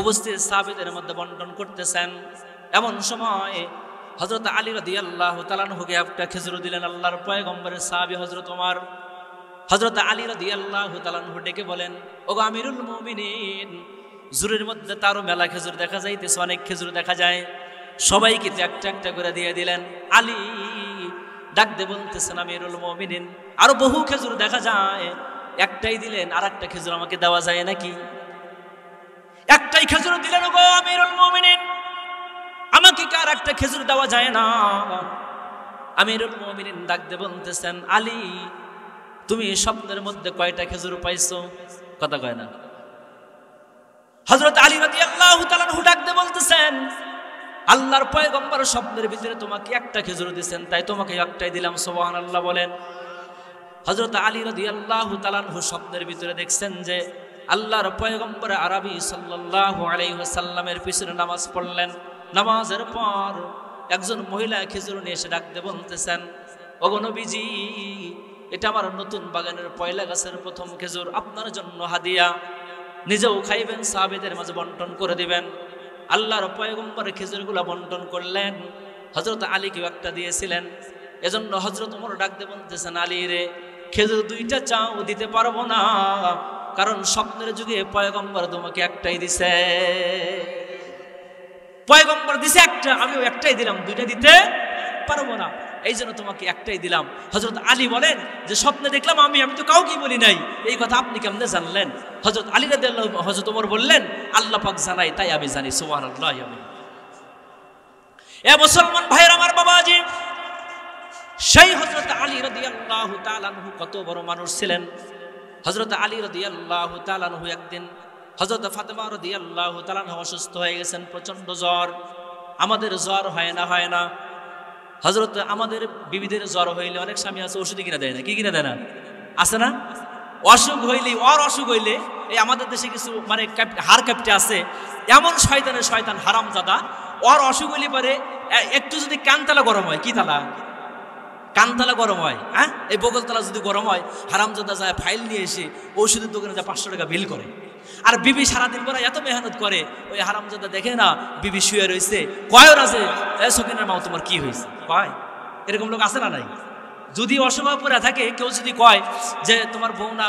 উপস্থিত সাহাবীদের মধ্যে বন্টন করতেছেন। এমন সময় হযরত আলী রাদিয়াল্লাহু তাআলা আনহুকে একটা খেজুর দিলেন আল্লাহর পয়গম্বরের সাহাবী হযরত ওমর। হযরত আলী রাদিয়াল্লাহু তাআলা আনহু ডেকে বলেন, ওগো আমিরুল মুমিনিন, জুরের মধ্যে তারও মেলা খেজুর দেখা যাইতেছে, অনেক খেজুর দেখা যায়, সবাইকে একটা একটা করে দিয়ে দিলেন। আলী ডাক দিয়ে বলতেছেন, আমিরুল মুমিনিন, আরো বহু খেজুর দেখা যায়, একটাই দিলেন, আর একটা খেজুর আমাকে দেওয়া যায় নাকি? একটাই খেজুর দিলেন, ওগো আমিরুল মুমিনিন, আমাকে কি আর একটা খেজুর দেওয়া যায় না? আমিরুল মুমিনিন ডাক দিয়ে বলতেছেন, আলী, তুমি স্বপ্নের মধ্যে কয়টা খেজুর পাইছো? কথা কয় না। হযরত আলী রাদিয়াল্লাহু তাআলা আনহু ডাক দিয়ে বলতেছেন, আল্লাহর পয়গম্বর স্বপ্নের ভিতরে তোমাকে একটা খেজুর দিয়েছেন, তাই তোমাকে একটাই দিলাম। সুবহানাল্লাহ বলেন। হযরত আলী রাদিয়াল্লাহু তাআলা আনহু স্বপ্নের ভিতরে দেখছেন যে আল্লাহর পয়গম্বর আরবি সাল্লাল্লাহু আলাইহি ওয়াসাল্লামের পিছনে নামাজ পড়লেন। নামাজের পর একজন মহিলা খেজুর নিয়ে এসে ডাক দিয়ে বলতেছেন, ওগো নবীজি, এটা আমার নতুন বাগানের পয়লা গাছের প্রথম খেজুর, আপনার জন্য হাদিয়া, নিজেও খাইবেন, সাহাবীদের মাঝে বন্টন করে দিবেন। আল্লাহর পয়গম্বর খেজুরগুলো বন্টন করলেন, হযরত আলীকেও একটা দিয়েছিলেন। এজন্য হযরত ওমর ডাক দিয়ে বলতেছেন, আলী রে, খেজুর দুইটা চাও, দিতে পারবো না, কারণ স্বপ্নের যুগে পয়গম্বর তোমাকে একটাই দিছে। পয়গম্বর দিছে একটা, আমিও একটাই দিলাম, দুইটা দিতে পারবো না, এই জন্য তোমাকে একটাই দিলাম। হযরত আলী বলেন যে স্বপ্নে দেখলাম আমি তো কাউকে বলি নাই, এই কথা আপনি কেমনে জানলেন? হযরত আলী রাদিয়াল্লাহু হযরত ওমর বললেন, আল্লাহ পাক জানাই, তাই আমি জানি। সুবহানাল্লাহ। এ মুসলমান ভাইয়ের আমার বাবাজি, সেই হযরত আলী রাদিয়াল্লাহু তাআলা আনহু কত বড় মানুষ ছিলেন। হযরত আলী রাদিয়াল্লাহু তাআলা আনহু একদিন হযরত ফাতেমা রাদিয়াল্লাহু তাআলা আনহা অসুস্থ হয়ে গেছেন, প্রচন্ড জ্বর। আমাদের জ্বর হয় না হযরত আমাদের বিবিদের জ্বর হইলে অনেক স্বামী আছে ওষুধ কিনা দেয় না, কি কিনা দেয় না, আছে না? অসুখ হইলে, অসুখ হইলে, এই আমাদের দেশে কিছু মানে হাড় কাঁপতে আছে, এমন শয়তান হারামজাদা, অসুখ হইলে পারে একটু যদি কানতালা গরম হয়, কি তালা, কানতালা গরম হয়, হ্যাঁ, এই বগলতলা যদি গরম হয়, হারামজাদা যায় ফাইল নিয়ে এসে ওষুধের দোকানে যায় 500 টাকা বিল করে। আর বিবি সারাদিন পরে এত মেহনত করে, ওই হারামজাদা দেখে না বিবি শুয়ে রয়েছে, কয় ওর আছে, সকিনার মা তোমার কি হয়েছে, কয়, এরকম লোক আছে না নাই? যদি অসহায় পড়ে থাকে, কেউ যদি কয় যে তোমার বউ না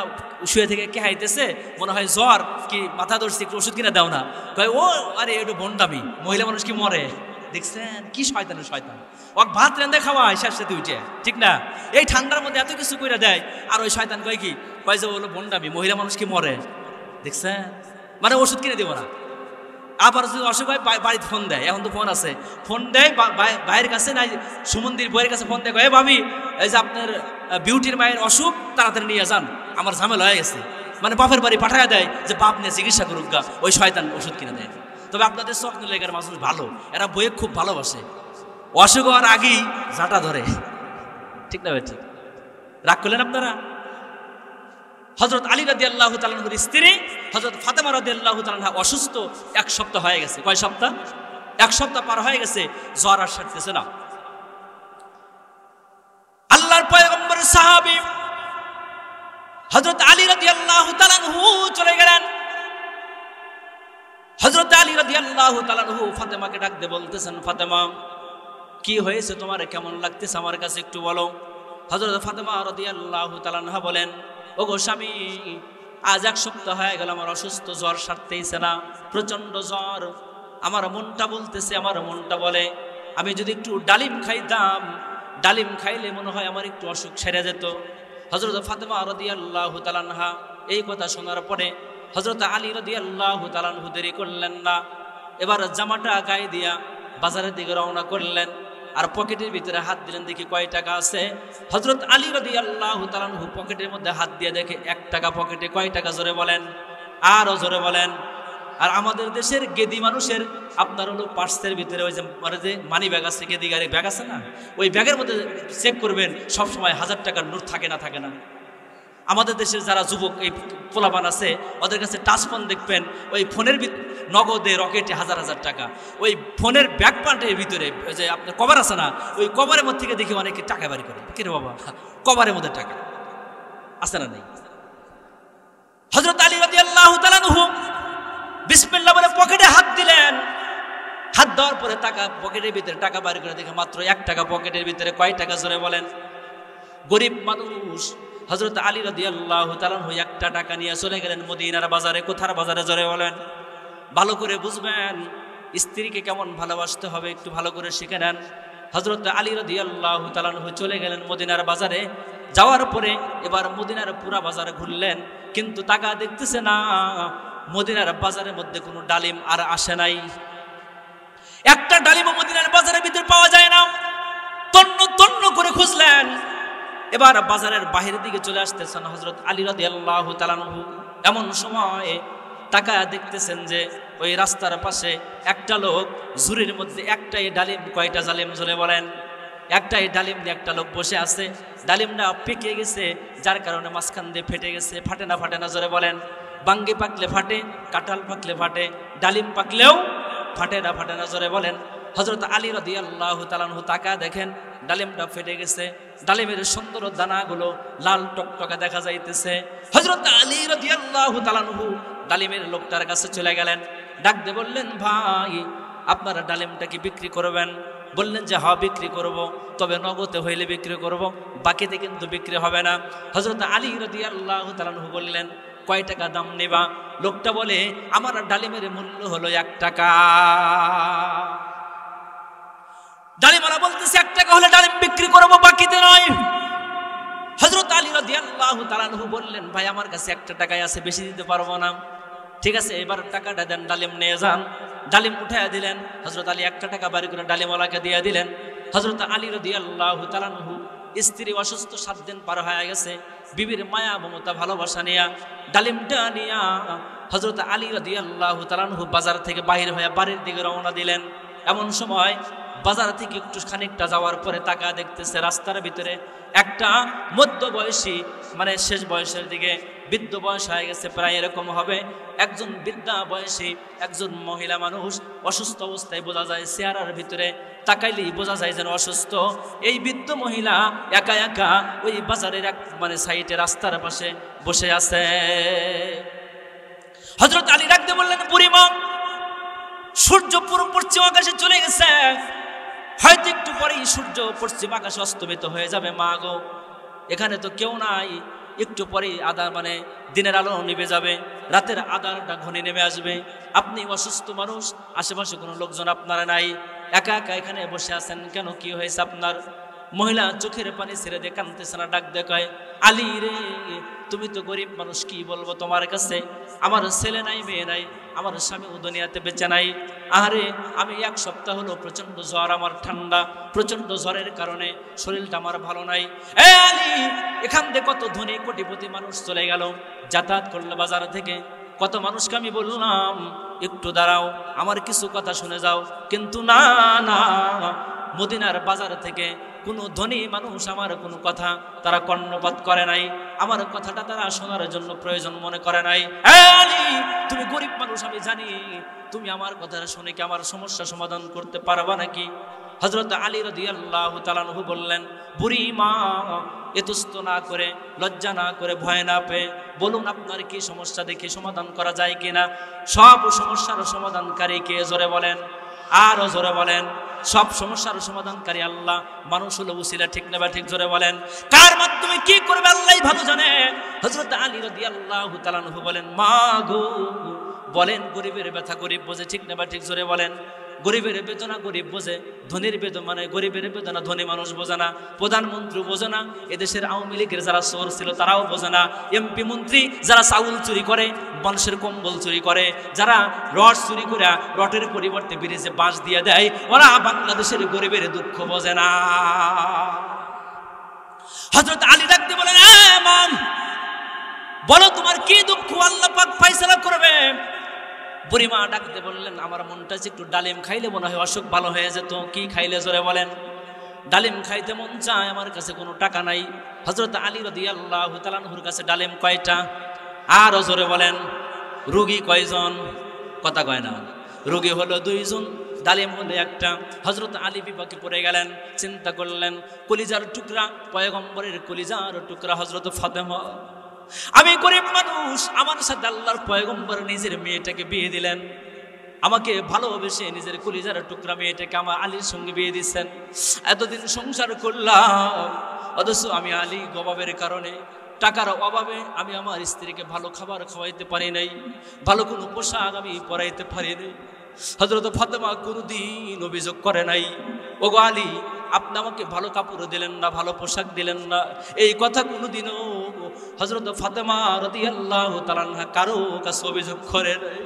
শুয়ে থেকে কে হাইতেছে, মনে হয় জ্বর কি মাথা ধরছে, একটু ওষুধ কিনা দাও না, কয় ও আরে একটু বন্ডামি, মহিলা মানুষ কি মরে? দেখছেন কি শয়তানের শয়তান, ওকে ভাত রান্ধে খাওয়ায় শেষ সাথে উঠে, ঠিক না? এই ঠান্ডার মধ্যে এত কিছু করে দেয়, আর ওই শয়তান কয় কি, কয় যে বলো বন্ডামি, মহিলা মানুষ কি মরে? দেখছেন, মানে ওষুধ কিনে দেবো না। আবার যদি অসুখ হয় বাড়িতে ফোন দেয়, এখন তো ফোন আছে, ফোন দেয় ভাইয়ের কাছে, নাই সুমন্দির বইয়ের কাছে ফোন দেয়, কয় ভাবি, এই যে আপনার বিউটির মায়ের অসুখ, তাড়াতাড়ি নিয়ে যান, আমার ঝামেলা হয়ে গেছে। মানে বাপের বাড়ি পাঠায় দেয় যে বাপ নিয়ে চিকিৎসা করুক গা, ওই শয়তান ওষুধ কিনে দেয়। তবে আপনাদের স্বপ্ন লেগার মানুষ ভালো, এরা বইয়ে খুব ভালোবাসে, অসুখ হওয়ার আগেই ঝাঁটা ধরে, ঠিক না? ঠিক রাগ করলেন আপনারা? হযরত আলী রাদিয়াল্লাহু তাআলা আনহুর স্ত্রী হযরত ফাতেমা রাদিয়াল্লাহু তাআলা আনহা অসুস্থ 1 সপ্তাহ হয়ে গেছে। কয় সপ্তাহ? 1 সপ্তাহ পার হয়ে গেছে, জ্বর আর সারতেছে না। আল্লাহর পয়গম্বর সাহাবী হযরত আলী রাদিয়াল্লাহু তাআলা আনহু চলে গেলেন। হযরত আলী রাদিয়াল্লাহু তাআলা আনহু ফাতেমাকে ডাক দিয়ে বলতেছেন, ফাতেমা, কি হয়েছে তোমার, কেমন লাগতেছে আমার কাছে একটু বলো। হযরত ফাতেমা রাদিয়াল্লাহু তাআলা আনহা বলেন, ওগো স্বামী, আজ 1 সপ্তাহ হয়ে গেল আমার অসুস্থ, জ্বর সারতেইছে না, প্রচন্ড জ্বর। আমার মনটা বলতেছে, আমার মনটা বলে আমি যদি একটু ডালিম খাইতাম, ডালিম খাইলে মনে হয় আমার একটু অসুখ সেরে যেত। হযরত ফাতেমা রাদিয়াল্লাহু তাআলা আনহা এই কথা শোনার পরে হযরত আলী রাদিয়াল্লাহু তাআলা আনহু দেরি করলেন না, এবার জামাটা গায়ে দিয়া বাজারের দিকে রওনা করলেন। আর পকেটের ভিতরে হাত দিলেন, দেখি কয় টাকা আছে। হযরত আলী রাদিয়াল্লাহু তাআলা আনহু পকেটের মধ্যে হাত দিয়ে দেখে 1 টাকা পকেটে। কয় টাকা? জোরে বলেন, আরো জোরে বলেন। আর আমাদের দেশের গেদি মানুষের আপনার হলো পার্সের ভিতরে ওই যে মানি ব্যাগ আছে, গেদি গাড়ি ব্যাগ আছে না, ওই ব্যাগের মধ্যে চেক করবেন, সবসময় 1000 টাকার নোট থাকে না, থাকে না। আমাদের দেশের যারা যুবক এই পোলাপান আছে ওদের কাছে টাচ ফোন দেখবেন, ওই ফোনের নগদে রকেটে হাজার হাজার টাকা, ওই ফোনের ব্যাক পার্টের ভিতরে যে আপনার কভার আছে না, ওই কভারের মধ্যে থেকে দেখি অনেকে টাকা বাড়ি করে। কে রে বাবা, কভারের মধ্যে টাকা আছে না নেই? হযরত আলী রাদিয়াল্লাহু তাআলা আনহু বিসমিল্লাহ বলে পকেটে হাত দিলেন, হাত দেওয়ার পরে টাকা পকেটের ভিতরে টাকা বাড়ি করে দেখে মাত্র 1 টাকা পকেটের ভিতরে। কয় টাকা জোরে বলেন? গরিব মানুষ হযরত আলী রাদিয়াল্লাহু তাআলা আনহু 1 টাকা নিয়ে চলে গেলেন মদিনার বাজারে। কোথার বাজারে জোরে বলেন? ভালো করে বুঝবেন, স্ত্রীকে কেমন ভালোবাসতে হবে একটু ভালো করে শিখে নেন। হযরত আলী রাদিয়াল্লাহু তাআলা আনহু চলে গেলেন মদিনার বাজারে। যাওয়ার পরে এবার মদিনার পুরা বাজারে ঘুরলেন, কিন্তু টাকা দেখতেছে না। মদিনার বাজারের মধ্যে কোনো ডালিম আর আসে নাই, একটা ডালিমও মদিনার বাজারের ভিতর পাওয়া যায় না। তন্ন তন্ন করে খুঁজলেন। এবার বাজারের বাহিরের দিকে চলে আসতেছেন হযরত আলী রাদিয়াল্লাহু তাআলা আনহু। এমন সময় তাকায়া দেখতেছেন যে ওই রাস্তার পাশে একটা লোক ঝুড়ির মধ্যে একটাই ডালিম, কয়টা ডালিম জোরে বলেন? একটাই ডালিম নিয়ে একটা লোক বসে আছে। ডালিমটা পেকে গেছে, যার কারণে মাঝখান দিয়ে ফেটে গেছে। ফাটে না জোরে বলেন? বাঙ্গি পাকলে ফাটে, কাঁঠাল পাকলে ফাটে, ডালিম পাকলেও ফাটে না জোরে বলেন? হযরত আলী রাদিয়াল্লাহু তাআলা আনহু তাকা দেখেন ডালিমটা ফেটে গেছে, ডালিমের সুন্দর দানাগুলো লাল টকটকে দেখা যাইতেছে। হযরত আলী রাদিয়াল্লাহু তাআলা আনহু ডালিমের লোকটার কাছে চলে গেলেন, ডাক দিয়ে বললেন, ভাই আপনারা ডালিমটা কি বিক্রি করবেন? বললেন যে হ্যাঁ বিক্রি করব, তবে নগদে হইলে বিক্রি করব, বাকিতে কিন্তু বিক্রি হবে না। হযরত আলী রাদিয়াল্লাহু তাআলা আনহু বললেন, কয় টাকা দাম নেবা? লোকটা বলে, আমার ডালিমের মূল্য হলো 1 টাকা। ডালিমওয়ালা বলতেছে 1 টাকা হলে ডালিম বিক্রি করব, বাকিতে নয়। হযরত আলী রাদিয়াল্লাহু তাআলা আনহু বললেন, ভাই আমার কাছে 1 টাকাই আছে, বেশি দিতে পারবো না। ঠিক আছে, এবার টাকাটা দেন, ডালিম নিয়ে যান। ডালিম উঠাইয়া দিলেন। হযরত আলী 1 টাকা বাড়ি করে ডালিমওয়ালাকে দিয়ে দিলেন। হযরত আলী রাদিয়াল্লাহু তাআলা আনহু স্ত্রী অসুস্থ, 7 দিন পার হয়ে গেছে। বিবির মায়া মমতা ভালোবাসা নিয়া ডালিমটা নিয়া হযরত আলী রাদিয়াল্লাহু তাআলা আনহু বাজার থেকে বাহির হয়ে বাড়ির দিকে রওনা দিলেন। এমন সময় বাজার থেকে একটু খানিকটা যাওয়ার পরে টাকা দেখতেছে রাস্তার ভিতরে একটা মধ্যবয়সী, মানে শেষ বয়সের দিকে, বৃদ্ধ বয়স হয়ে গেছে, প্রায় এরকম হবে, একজন বৃদ্ধা বয়সী একজন মহিলা মানুষ অসুস্থ অবস্থায় বোঝা যায়, চেহারার ভিতরে তাকাইলেই বোঝা যায় যেন অসুস্থ। এই বৃদ্ধ মহিলা একা একা ওই বাজারের মানে সাইডে রাস্তার পাশে বসে আছে। হযরত আলী ডাকতে বললেন, বুড়িমা, সূর্য পুরো পশ্চিম আকাশে চলে গেছে, হয়তো একটু পরেই সূর্য পশ্চিম আকাশে অস্তমিত হয়ে যাবে। মা গো, এখানে তো কেউ নাই, একটু পরেই মানে দিনের আলো নিভে যাবে, রাতের আধারটা ঘনে নেমে আসবে। আপনি অসুস্থ মানুষ, আশেপাশে কোনো লোকজন আপনারা নাই, একা একা এখানে বসে আছেন কেন? কি হয়েছে আপনার? মহিলা চোখের পানি ছেড়ে দিয়ে কাঁদতেছে না, ডাক দেখায়, আলী রে, তুমি তো গরিব মানুষ, কি বলবো তোমার কাছে? আমার ছেলে নাই, মেয়ে নাই, আমার স্বামী দুনিয়াতে বেঁচে নাই। আরে আমি 1 সপ্তাহ হলো প্রচন্ড জ্বর, আমার ঠান্ডা, প্রচন্ড জ্বরের কারণে শরীরটা আমার ভালো নাই। আলী, এখান থেকে কত ধনী কোটিপতি মানুষ চলে গেল, যাতায়াত করলো বাজার থেকে, কত মানুষকে আমি বললাম একটু দাঁড়াও, আমার কিছু কথা শুনে যাও, কিন্তু না, মদিনার বাজার থেকে কোনো ধনী মানুষ আমার কোনো কথা তারা কর্ণপাত করে নাই, আমার কথাটা তারা শোনার জন্য প্রয়োজন মনে করে নাই। আলী, তুমি গরিব মানুষ, আমি জানি, তুমি আমার কথাটা শুনে কি আমার সমস্যা সমাধান করতে পারবা নাকি? হযরত আলী রাদিয়াল্লাহু তাআলা আনহু বললেন, বুড়ি মা, এতস্ত না করে, লজ্জা না করে, ভয় না পেয়ে বলুন আপনার কি সমস্যা, দেখে সমাধান করা যায় কিনা। সব সমস্যার সমাধানকারী কে? জোরে বলেন, আরো জোরে বলেন। সব সমস্যার সমাধানকারী আল্লাহ, মানুষ হলো উসিলা, ঠিক না বা ঠিক? জোরে বলেন, কার মাধ্যমে কি করবে আল্লাহই ভালো জানে। হযরত আলী রাদিয়াল্লাহু তাআলা আনহু বলেন, মা গো, বলেন গরিবের ব্যথা গরিব বোঝে, ঠিক না বা ঠিক? জোরে বলেন, গরিবের বেদনা গরিব বোঝে, ধনীর বেদনা মানে গরিবের বেদনা ধনী মানুষ বোঝে না, প্রধানমন্ত্রী বোঝে না, এদেশের আওয়ামী লীগের যারা চোর ছিল তারাও বোঝে না, এমপি মন্ত্রী যারা চাউল চুরি করে, মানুষের কম্বল চুরি করে, যারা রড চুরি করে রটের পরিবর্তে ব্রিজে বাঁশ দিয়ে দেয়, ওরা বাংলাদেশের গরিবের দুঃখ বোঝে না। হযরত আলী ডাকতে বলেন, ইমাম, বলো তোমার কি দুঃখ, আল্লাহ পাক ফয়সালা করবে। বুড়িমা ডাকতে বললেন, আমার মনটা একটু ডালিম খাইলে মনে হয় অসুখ ভালো হয়ে যেত। কি খাইলে? জোরে বলেন। ডালিম খাইতে মন চায়, আমার কাছে কোনো টাকা নাই। হযরত আলী রাদিয়াল্লাহু তাআলা আনহুর কাছে ডালিম কয়টা? আর জোরে বলেন, রোগী কয়জন? কথা কয় না। রোগী হলো 2 জন, ডালিম হলো একটা। হযরত আলী বিপাকে পড়ে গেলেন, চিন্তা করলেন, কলিজার টুকরা, পয়গম্বরের কলিজার টুকরা হযরত ফাতেমা, আমি গরিব মানুষ, আমার সাথে আল্লাহর পয়গম্বর নিজের মেয়েটাকে বিয়ে দিলেন, আমাকে ভালোবেসে নিজের কলিজার টুকরা মেয়েটাকে আমার আলীর সঙ্গে বিয়ে দিচ্ছেন। এতদিন সংসার করলাম, অথচ আমি আলী গবাবের কারণে, টাকার অভাবে আমি আমার স্ত্রীকে ভালো খাবার খাওয়াইতে পারি নাই, ভালো কোনো পোশাক আমি পরাইতে পারি নাই। হযরত ফাতেমা কোনোদিন অভিযোগ করে নাই, ওগো আলী, আপনি আমাকে ভালো কাপড় দিলেন না, ভালো পোশাক দিলেন না, এই কথা কোনোদিনও হযরত ফাতেমা রাদিয়াল্লাহু তাআলা আনহা কারো কাছে অভিযোগ করে নাই।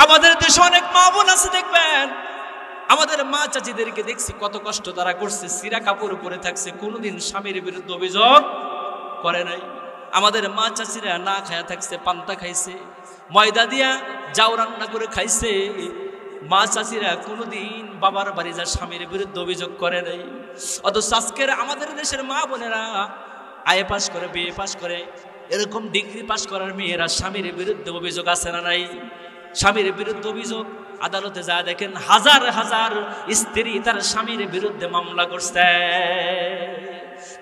আমাদের দেশে অনেক মা বোন আছে, দেখবেন আমাদের মা চাচিদেরকে দেখছি কত কষ্ট তারা করছে, সিরা কাপড় পরে থাকছে, কোনোদিন স্বামীর বিরুদ্ধে অভিযোগ করে নাই। আমাদের মা চাচিরা না খায়া থাকছে, পান্তা খাইছে, ময়দা দিয়া জাউ রান্না করে খাইছে। মা চাচিরা কোনোদিন বাবার বাড়ি যা স্বামীর বিরুদ্ধে অভিযোগ করে নাই। অথচ আজকের আমাদের দেশের মা বোনেরা আইএ পাস করে, বিএ পাস করে, এরকম ডিগ্রি পাস করার মেয়েরা স্বামীর বিরুদ্ধে অভিযোগ আছে না নাই? স্বামীর বিরুদ্ধে অভিযোগ, আদালতে যা দেখেন হাজার হাজার স্ত্রী তার স্বামীর বিরুদ্ধে মামলা করছে।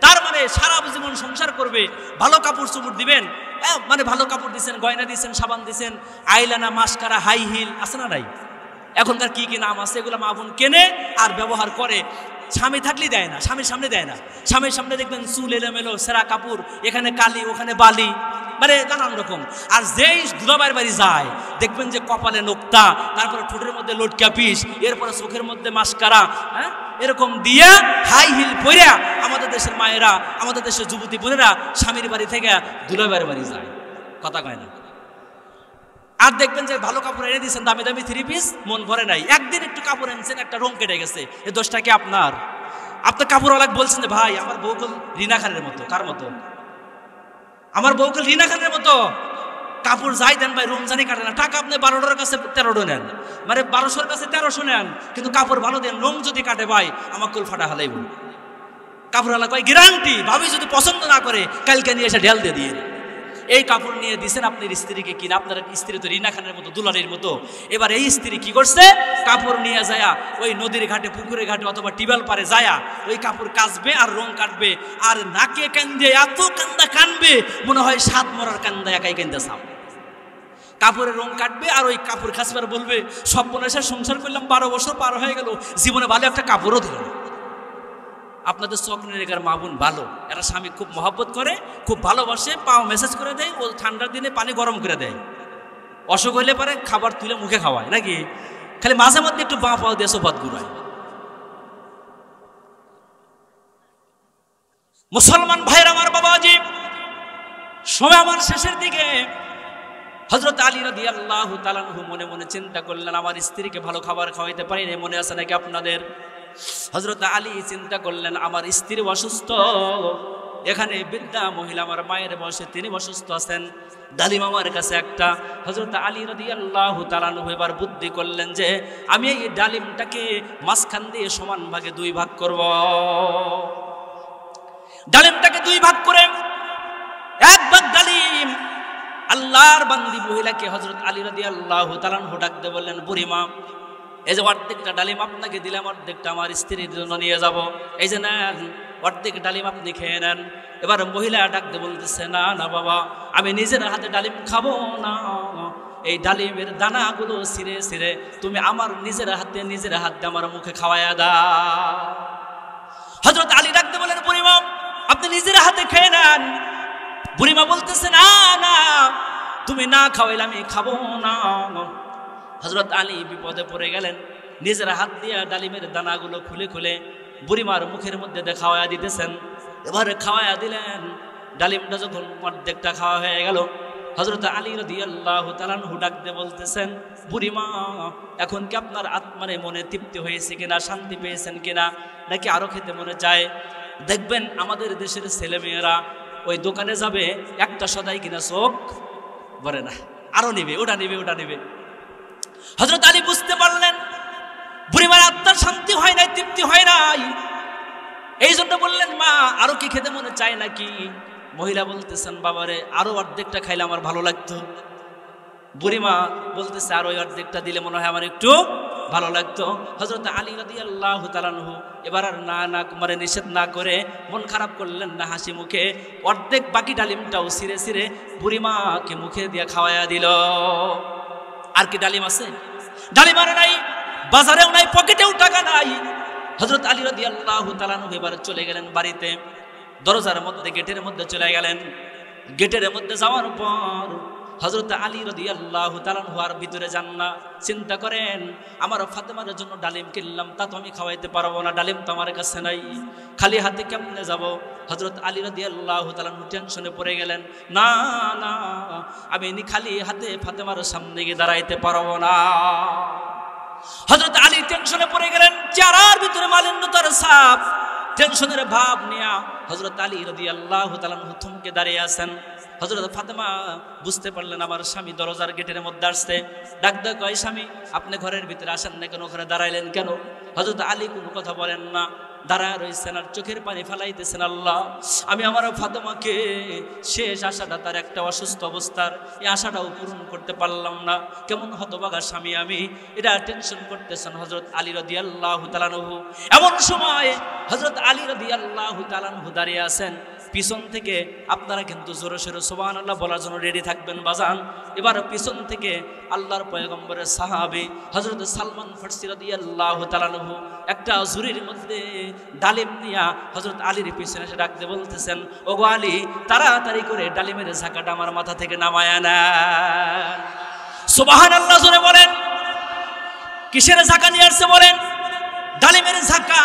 তার মানে সারা জীবন সংসার করবে, ভালো কাপড় চোপড় দিবেন, মানে ভালো কাপড় দিচ্ছেন, গয়না দিচ্ছেন, সাবান দিচ্ছেন, আইলানা, মাস্কারা, হাই হিল আছে না নাই? এখনকার কি কি নাম আছে, এগুলো মা বোন কেনে আর ব্যবহার করে। স্বামী থাকলেই দেয় না, স্বামীর সামনে দেয় না। স্বামীর সামনে দেখবেন চুল এলোমেলো, সেরা কাপড়, এখানে কালি, ওখানে বালি, মানে নানান রকম। আর যেই দুলাভাইয়ের বাড়ি যায় দেখবেন যে কপালে নোক্তা, তারপরে ঠোঁটের মধ্যে লটকা পিস, এরপরে চোখের মধ্যে মাস্কারা, হ্যাঁ, এরকম দিয়া হাই হিল পরিয়া আমাদের দেশের মায়েরা, আমাদের দেশের যুবতী বোনেরা স্বামীর বাড়ি থেকে দুলাভাইয়ের বাড়ি যায়। কথা কয় না। আর দেখবেন যে ভালো কাপড় এনে দিয়েছেন, দামি দামি 3 পিস, মন ভরে নাই। একদিন একটু কাপড় এনেছেন, একটা রং কেটে গেছে, এই দোষটা কি আপনার? আপনার কাপড়ওয়ালা বলছেন যে ভাই আমার বউকল রিনা খানের মতো। কার মতো? আমার বউকল রিনা খানের মতো। কাপড় যাই দেন ভাই, রমজানি কাটে না। টাকা আপনি 12টার কাছে 13টা নেন, মানে 1200-র কাছে 1300 নেন, কিন্তু কাপড় ভালো দেন, রং যদি কাটে ভাই আমার কল ফাটা হালাইব। কাপড়ওয়ালা কয় গ্যারান্টি, ভাবি যদি পছন্দ না করে কালকে নিয়ে এসে ঢেল দিয়ে দিয়ে। এই কাপড় নিয়ে দিয়েছেন আপনার স্ত্রীকে কিনা, আপনার স্ত্রী তো রিনা খানের মতো, দুলারির মতো। এবার এই স্ত্রী কি করছে, কাপড় নিয়ে যায়া ওই নদীর ঘাটে, পুকুরের ঘাটে অথবা টিউবওয়েল পারে যায়া ওই কাপড় কাচবে আর রং কাটবে, আর নাকে কান্দে এত কান্দা কানবে মনে হয় 7 মরার কান্দা একাই কান্দা সাপ। কাপড়ের রং কাটবে আর ওই কাপড় খাসবার বলবে সর্বনাশা, সংসার করলাম 12 বছর পার হয়ে গেল, জীবনে ভালো একটা কাপড়ও দিল না। আপনাদের চক্রের এগার মা বোন ভালো, এরা স্বামী খুব মহব্বত করে, খুব ভালোবাসে, পাও মেসেজ করে দেয়, ও ঠান্ডার দিনে পানি গরম করে দেয়, অসুখ হইলে পারে খাবার তুলে মুখে খাওয়ায়, নাকি খালি মাঝে মধ্যে একটু বাঁ পাও দিয়ে সোফাত ঘুরায়। মুসলমান ভাইয়ের আমার বাবাজি, সময় আমার শেষের দিকে হযরত আলী রাদিয়াল্লাহু তাআলা আনহু মনে মনে চিন্তা করলেন, আমার স্ত্রীকে ভালো খাবার খাওয়াইতে পারি না, মনে আছে নাকি আপনাদের? হযরত আলী চিন্তা করলেন আমার স্ত্রী অসুস্থ, এখানে বৃদ্ধা মহিলা আমার মায়ের বয়সে, তিনি অসুস্থ আছেন, ডালিম আমার কাছে একটা। হযরত আলী রাদিয়াল্লাহু তাআলা আনহু এবার বুদ্ধি করলেন যে আমি এই ডালিমটাকে মাঝখান দিয়ে সমান ভাগে 2 ভাগ করব। ডালিমটাকে 2 ভাগ করে 1 ভাগ ডালিম আল্লাহর বান্দি মহিলাকে হযরত আলী রাদিয়াল্লাহু তাআলা আনহু ডাক দিয়ে বললেন, বুড়িমা, এই যে অর্ধেকটা ডালিম আপনাকে দিলাম, অর্ধেকটা আমার স্ত্রীর জন্য নিয়ে যাব, এই যে নেন, অর্ধেক ডালিম আপনি খেয়ে নেন। এবার মহিলা ডাক দিয়ে বলতেছে, না না বাবা, আমি নিজের হাতে ডালিম খাবো না, এই ডালিমের দানাগুলো ছিঁড়ে ছিঁড়ে তুমি আমার নিজের হাতে আমার মুখে খাওয়ায়া দাও। হযরত আলী ডাক দিয়ে বলেন, বুড়িমা আপনি নিজের হাতে খেয়ে নেন। বুড়িমা বলতেছে, না না, তুমি না খাওয়াইলে আমি খাবো না। হযরত আলী বিপদে পড়ে গেলেন, নিজের হাত দিয়ে ডালিমের দানাগুলো খুলে খুলে বুড়িমার মুখের মধ্যে খাওয়ায়া দিতেছেন। এবারে খাওয়ায়া দিলেন, ডালিমটা যখন অর্ধেকটা খাওয়া হয়ে গেল, হযরত আলী রাদিয়াল্লাহু তাআলা আনহু ডাক দিয়ে বলতেছেন, বুড়িমা এখন কি আপনার আত্মারে মনে তৃপ্তি হয়েছে কিনা, শান্তি পেয়েছেন কিনা, নাকি আরো খেতে মনে চায়? দেখবেন আমাদের দেশের ছেলেমেয়েরা ওই দোকানে যাবে, একটা সদাই কিনা চোখ ভরে না, আরো নেবে, ওটা নেবে, ওটা নেবে। হযরত আলী বুঝতে পারলেন বুড়িমার আত্মার শান্তি হয় নাই, তৃপ্তি হয় নাই, এই জন্য বললেন মা আরো কি খেতে মনে চায় নাকি? মহিলা বলতেছেন বাবারে আরো অর্ধেকটা খাইলে আমার ভালো লাগতো। বুড়িমা বলতেছে আর ওই অর্ধেকটা দিলে মনে হয় আমার একটু ভালো লাগতো। হযরত আলী রাদিয়াল্লাহু তাআলা আনহু এবার আর না মানে নিষেধ না করে মন খারাপ করলেন না, হাসি মুখে অর্ধেক বাকি ডালিমটাও ছিঁড়ে ছিঁড়ে বুড়িমাকে মুখে দিয়ে খাওয়ায়া দিল। আর কি ডালিম আছে? ডালিম আর নাই, বাজারেও নাই, পকেটেও টাকা নাই। হযরত আলী রাদিয়াল্লাহু তাআলা আনহু এবার চলে গেলেন বাড়িতে, দরজার মধ্যে গেটের মধ্যে চলে গেলেন। গেটের মধ্যে যাওয়ার পর হযরত আলী রাদিয়াল্লাহু তাআলা আনহু আর ভিতরে যান না। চিন্তা করেন আমার ফাতেমার জন্য ডালিম কিনলাম, তা তো আমি খাওয়াইতে পারবো না, ডালিম তো আমার কাছে নাই, খালি হাতে কেমনে যাব? হযরত আলী রাদিয়াল্লাহু তাআলা আনহু টেনশনে পড়ে গেলেন, না না আমি খালি হাতে ফাতেমার সামনে গিয়ে দাঁড়াইতে পারবো না। হযরত আলী টেনশনে পড়ে গেলেন, চেহারার ভিতরে মালিন্যতার ছাপ, টেনশনের ভাব নিয়ে হযরত আলী রাদিয়াল্লাহু তাআলা আনহু থমকে দাঁড়িয়ে আছেন। হযরত ফাতেমা বুঝতে পারলেন আমার স্বামী দরজার গেটের মধ্যে আসছে। ডাক দিয়ে কয়, স্বামী আপনি ঘরের ভিতরে আসেন না কেন, ওখানে দাঁড়াইলেন কেন? হযরত আলী কোনো কথা বলেন না, দাঁড়ায় রয়েছেন আর চোখের পানি ফেলাইতেছেন। আল্লাহ আমি আমার ফাতেমাকে শেষ আশাটা, তার একটা অসুস্থ অবস্থার এই আশাটাও পূরণ করতে পারলাম না, কেমন হতভাগা স্বামী আমি, এটা টেনশন করতেছেন হযরত আলী রাদিয়াল্লাহু তাআলা আনহু। এমন সময় হযরত আলী রাদিয়াল্লাহু তাআলা আনহু দাঁড়িয়ে আছেন। পিছন থেকে আপনারা কিন্তু জোরে সোরে সুবহানাল্লাহ বলার জন্য রেডি থাকবেন বাজান। এবার পিছন থেকে আল্লাহর পয়গম্বরের সাহাবী হযরত সালমান ফারসি রাদিয়াল্লাহু তাআলা আনহু একটা ঝুড়ির মধ্যে ডালিম নিয়া হযরত আলীর পিছনে এসে ডাকতে বলতেছেন, ওগো আলী তাড়াতাড়ি করে ডালিমের ঝাঁকাটা আমার মাথা থেকে নামায় নেন। সুবহানাল্লাহ জোরে বলেন। কিসের ঝাঁকা নিয়ে আসছে বলেন? ডালিমের ঝাঁকা।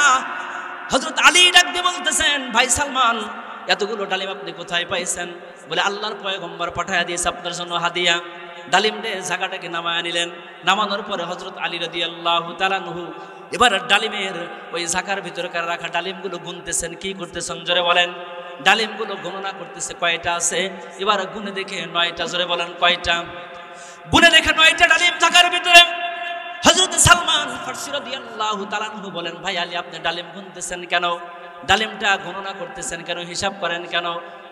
হযরত আলী ডাকতে বলতেছেন, ভাই সালমান এতগুলো ডালিম আপনি কোথায় পাইছেন? বলে আল্লাহর পয়গম্বর পাঠায়া দিয়েছে আপনার জন্য হাদিয়া। ডালিমের ঝাঁকাটাকে নামায় নিলেন। নামানোর পরে হযরত আলী রাদিয়াল্লাহু তাআলা আনহু এবার ডালিমের ওই ঝাঁকার ভিতরকার রাখা ডালিমগুলো গুনতেছেন। কি করতেছেন জোরে বলেন? ডালিমগুলো গণনা করতেছে কয়টা আছে। এবার গুনে দেখে 9টা। জোরে বলেন কয়টা? গুনে দেখে 9টা ডালিম ঝাঁকার ভিতরে। হযরত সালমান ফারসি রাদিয়াল্লাহু তাআলা আনহু বলেন, ভাই আলী আপনি ডালিম গুনতেছেন কেন? ডালিমটা গণনা করতেছেন কেন? হিসাব করেন কেন?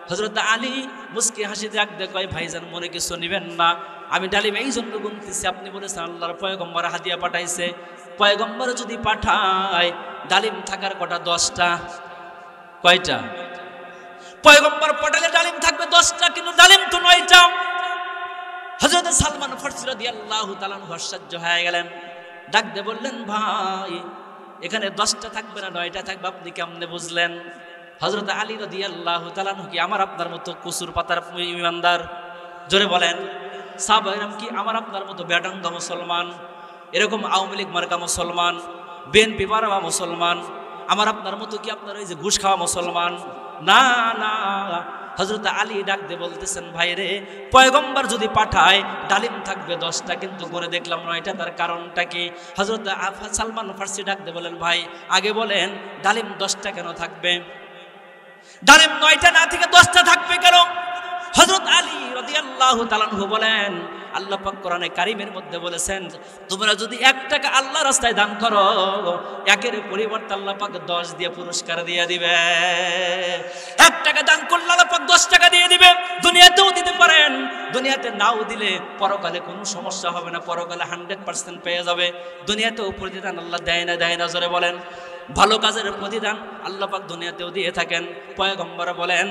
হযরত আলী মুস্কি হাসি দিয়ে কয়, ভাইজান মনে কিছু নিবেন না, আমি ডালিম এই জন্য গুনতেছি, আপনি বলেছেন আল্লাহর পয়গম্বর হাদিয়া পাঠাইছে, পয়গম্বর যদি পাঠায় ডালিম থাকার কটা 10টা। কয়টা? পয়গম্বর পাঠালে ডালিম থাকবে 10টা, কিন্তু ডালিম তো 9টা। হযরত সালমান ফারসি রাদিয়াল্লাহু তাআলা আনহু আশ্চর্য হয়ে গেলেন। ডাক দিয়ে বললেন, ভাই এখানে 10টা থাকবে না 9টা থাকবে, আপনি কেমনে বুঝলেন? হযরত আলী রাদিয়াল্লাহু তাআলা আনহু কি আমার আপনার মতো কসুর পাতার ইমানদার? জোরে বলেন। সাহাবায়ে কি আমার আপনার মতো বেডাঙ্গা মুসলমান, এরকম আওয়ামী লীগ মার্কা মুসলমান, বিএনপি মার্কা মুসলমান, আমার আপনার মতো কি আপনার এই যে ঘুষ খাওয়া মুসলমান? না না। হযরত আলী ডাক দিয়ে বলতেছেন, ভাই রে পয়গম্বর যদি পাঠায় ডালিম থাকবে 10টা, কিন্তু করে দেখলাম 9টা, তার কারণটা কি? হযরত সালমান ফারসি ডাক দিয়ে বলেন, ভাই আগে বলেন ডালিম 10টা কেন থাকবে? ডালিম 9টা না থেকে 10টা থাকবে কেন? হযরত আলী রাদিয়াল্লাহু তাআলা আনহু বলেন, আল্লাহ পাক কোরআনে কারীমের মধ্যে বলেছেন, তোমরা যদি 1 টাকা আল্লাহর রাস্তায় দান করো, 1-এর পরিবর্তে আল্লাহ পাক 10 দিয়ে পুরস্কার দিয়ে দিবে। 1 টাকা দান করলে আল্লাহ পাক 10 টাকা দিয়ে দিবে। দুনিয়াতেও দিতে পারেন, দুনিয়াতে নাও দিলে পরকালে কোনো সমস্যা হবে না, পরকালে 100% পেয়ে যাবে। দুনিয়াতেও প্রতিদান আল্লাহ দেয় না জোরে বলেন। ভালো কাজের প্রতিদান আল্লাহ পাক দুনিয়াতেও দিয়ে থাকেন। পয়গম্বর বলেন,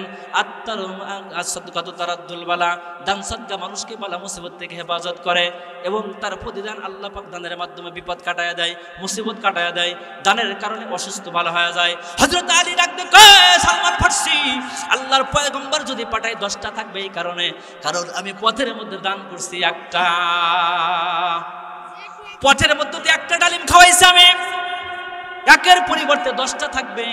আত-সাদকাতু তারাদ্দুল বালা, দান সাদকা মানুষকে বালা মুসিবত থেকে হেফাজত করে, এবং তার প্রতিদান আল্লাহ পাক দানের মাধ্যমে বিপদ কাটায়া দেয়, মুসিবত কাটায়া দেয়, দানের কারণে অসুস্থ ভালো হয়ে যায়। হযরত আলী ডাকতে কয়, সালমান ফারসি আল্লাহর পয়গম্বর যদি পাঠায় 10টা থাকবে এই কারণে, কারণ আমি পথের মধ্যে দান করছি একটা, পথের মধ্যে 1টা ডালিম খাওয়াইছি আমি, 1-এর পরিবর্তে 10টা থাকবে,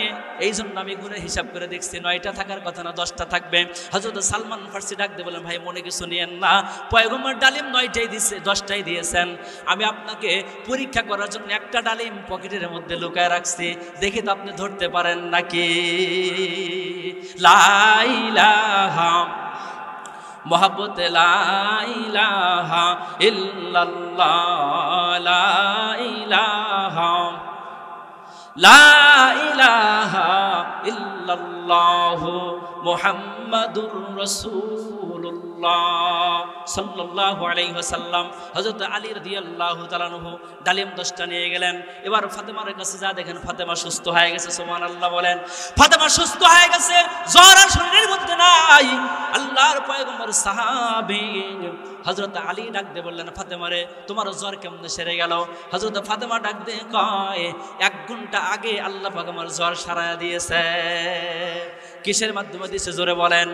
এই জন্য আমি গুণে হিসাব করে দেখছি 9টা থাকার কথা না 10টা থাকবে। হযরত সালমান ফারসি ডাক দিয়ে বলেন, ভাই মনে কিছু নিয়েন না, পয়গম্বর ডালিম 9টাই দিয়েছে, 10টাই দিয়েছেন, আমি আপনাকে পরীক্ষা করার জন্য 1টা ডালিম পকেটের মধ্যে লুকায় রাখছি, দেখি তো আপনি ধরতে পারেন নাকি। লা ইলাহা মোহাব্বতে লা ইলাহা ইল্লাল্লাহ, লা ইলাহা লা ইলাহা ইল্লাল্লাহু মুহাম্মাদুর রাসূলুল্লাহ সাল্লাল্লাহু আলাইহি ওয়াসাল্লাম। হযরত আলী রাদিয়াল্লাহু তাআলা আনহু ডালিম 10টা নিয়ে গেলেন। এবার ফাতেমার কাছে যা দেখেন ফাতেমা সুস্থ হয়ে গেছে, সুবহানাল্লাহ বলেন। ফাতেমা সুস্থ হয়ে গেছে, জ্বর আর শরীরের মধ্যে নাই। আল্লাহর পয়গম্বর সাহাবী হযরত আলী ডাক দিয়ে বললেন, ফাতেমারে তোমার জ্বর কেমনে সেরে গেল? হযরত ফাতেমা ডাক দিয়ে কয়, 1 ঘন্টা আগে আল্লাহ পাক আমার জ্বর সারায়া দিয়েছে। কিসের মাধ্যমে দিয়েছে জোরে বলেন?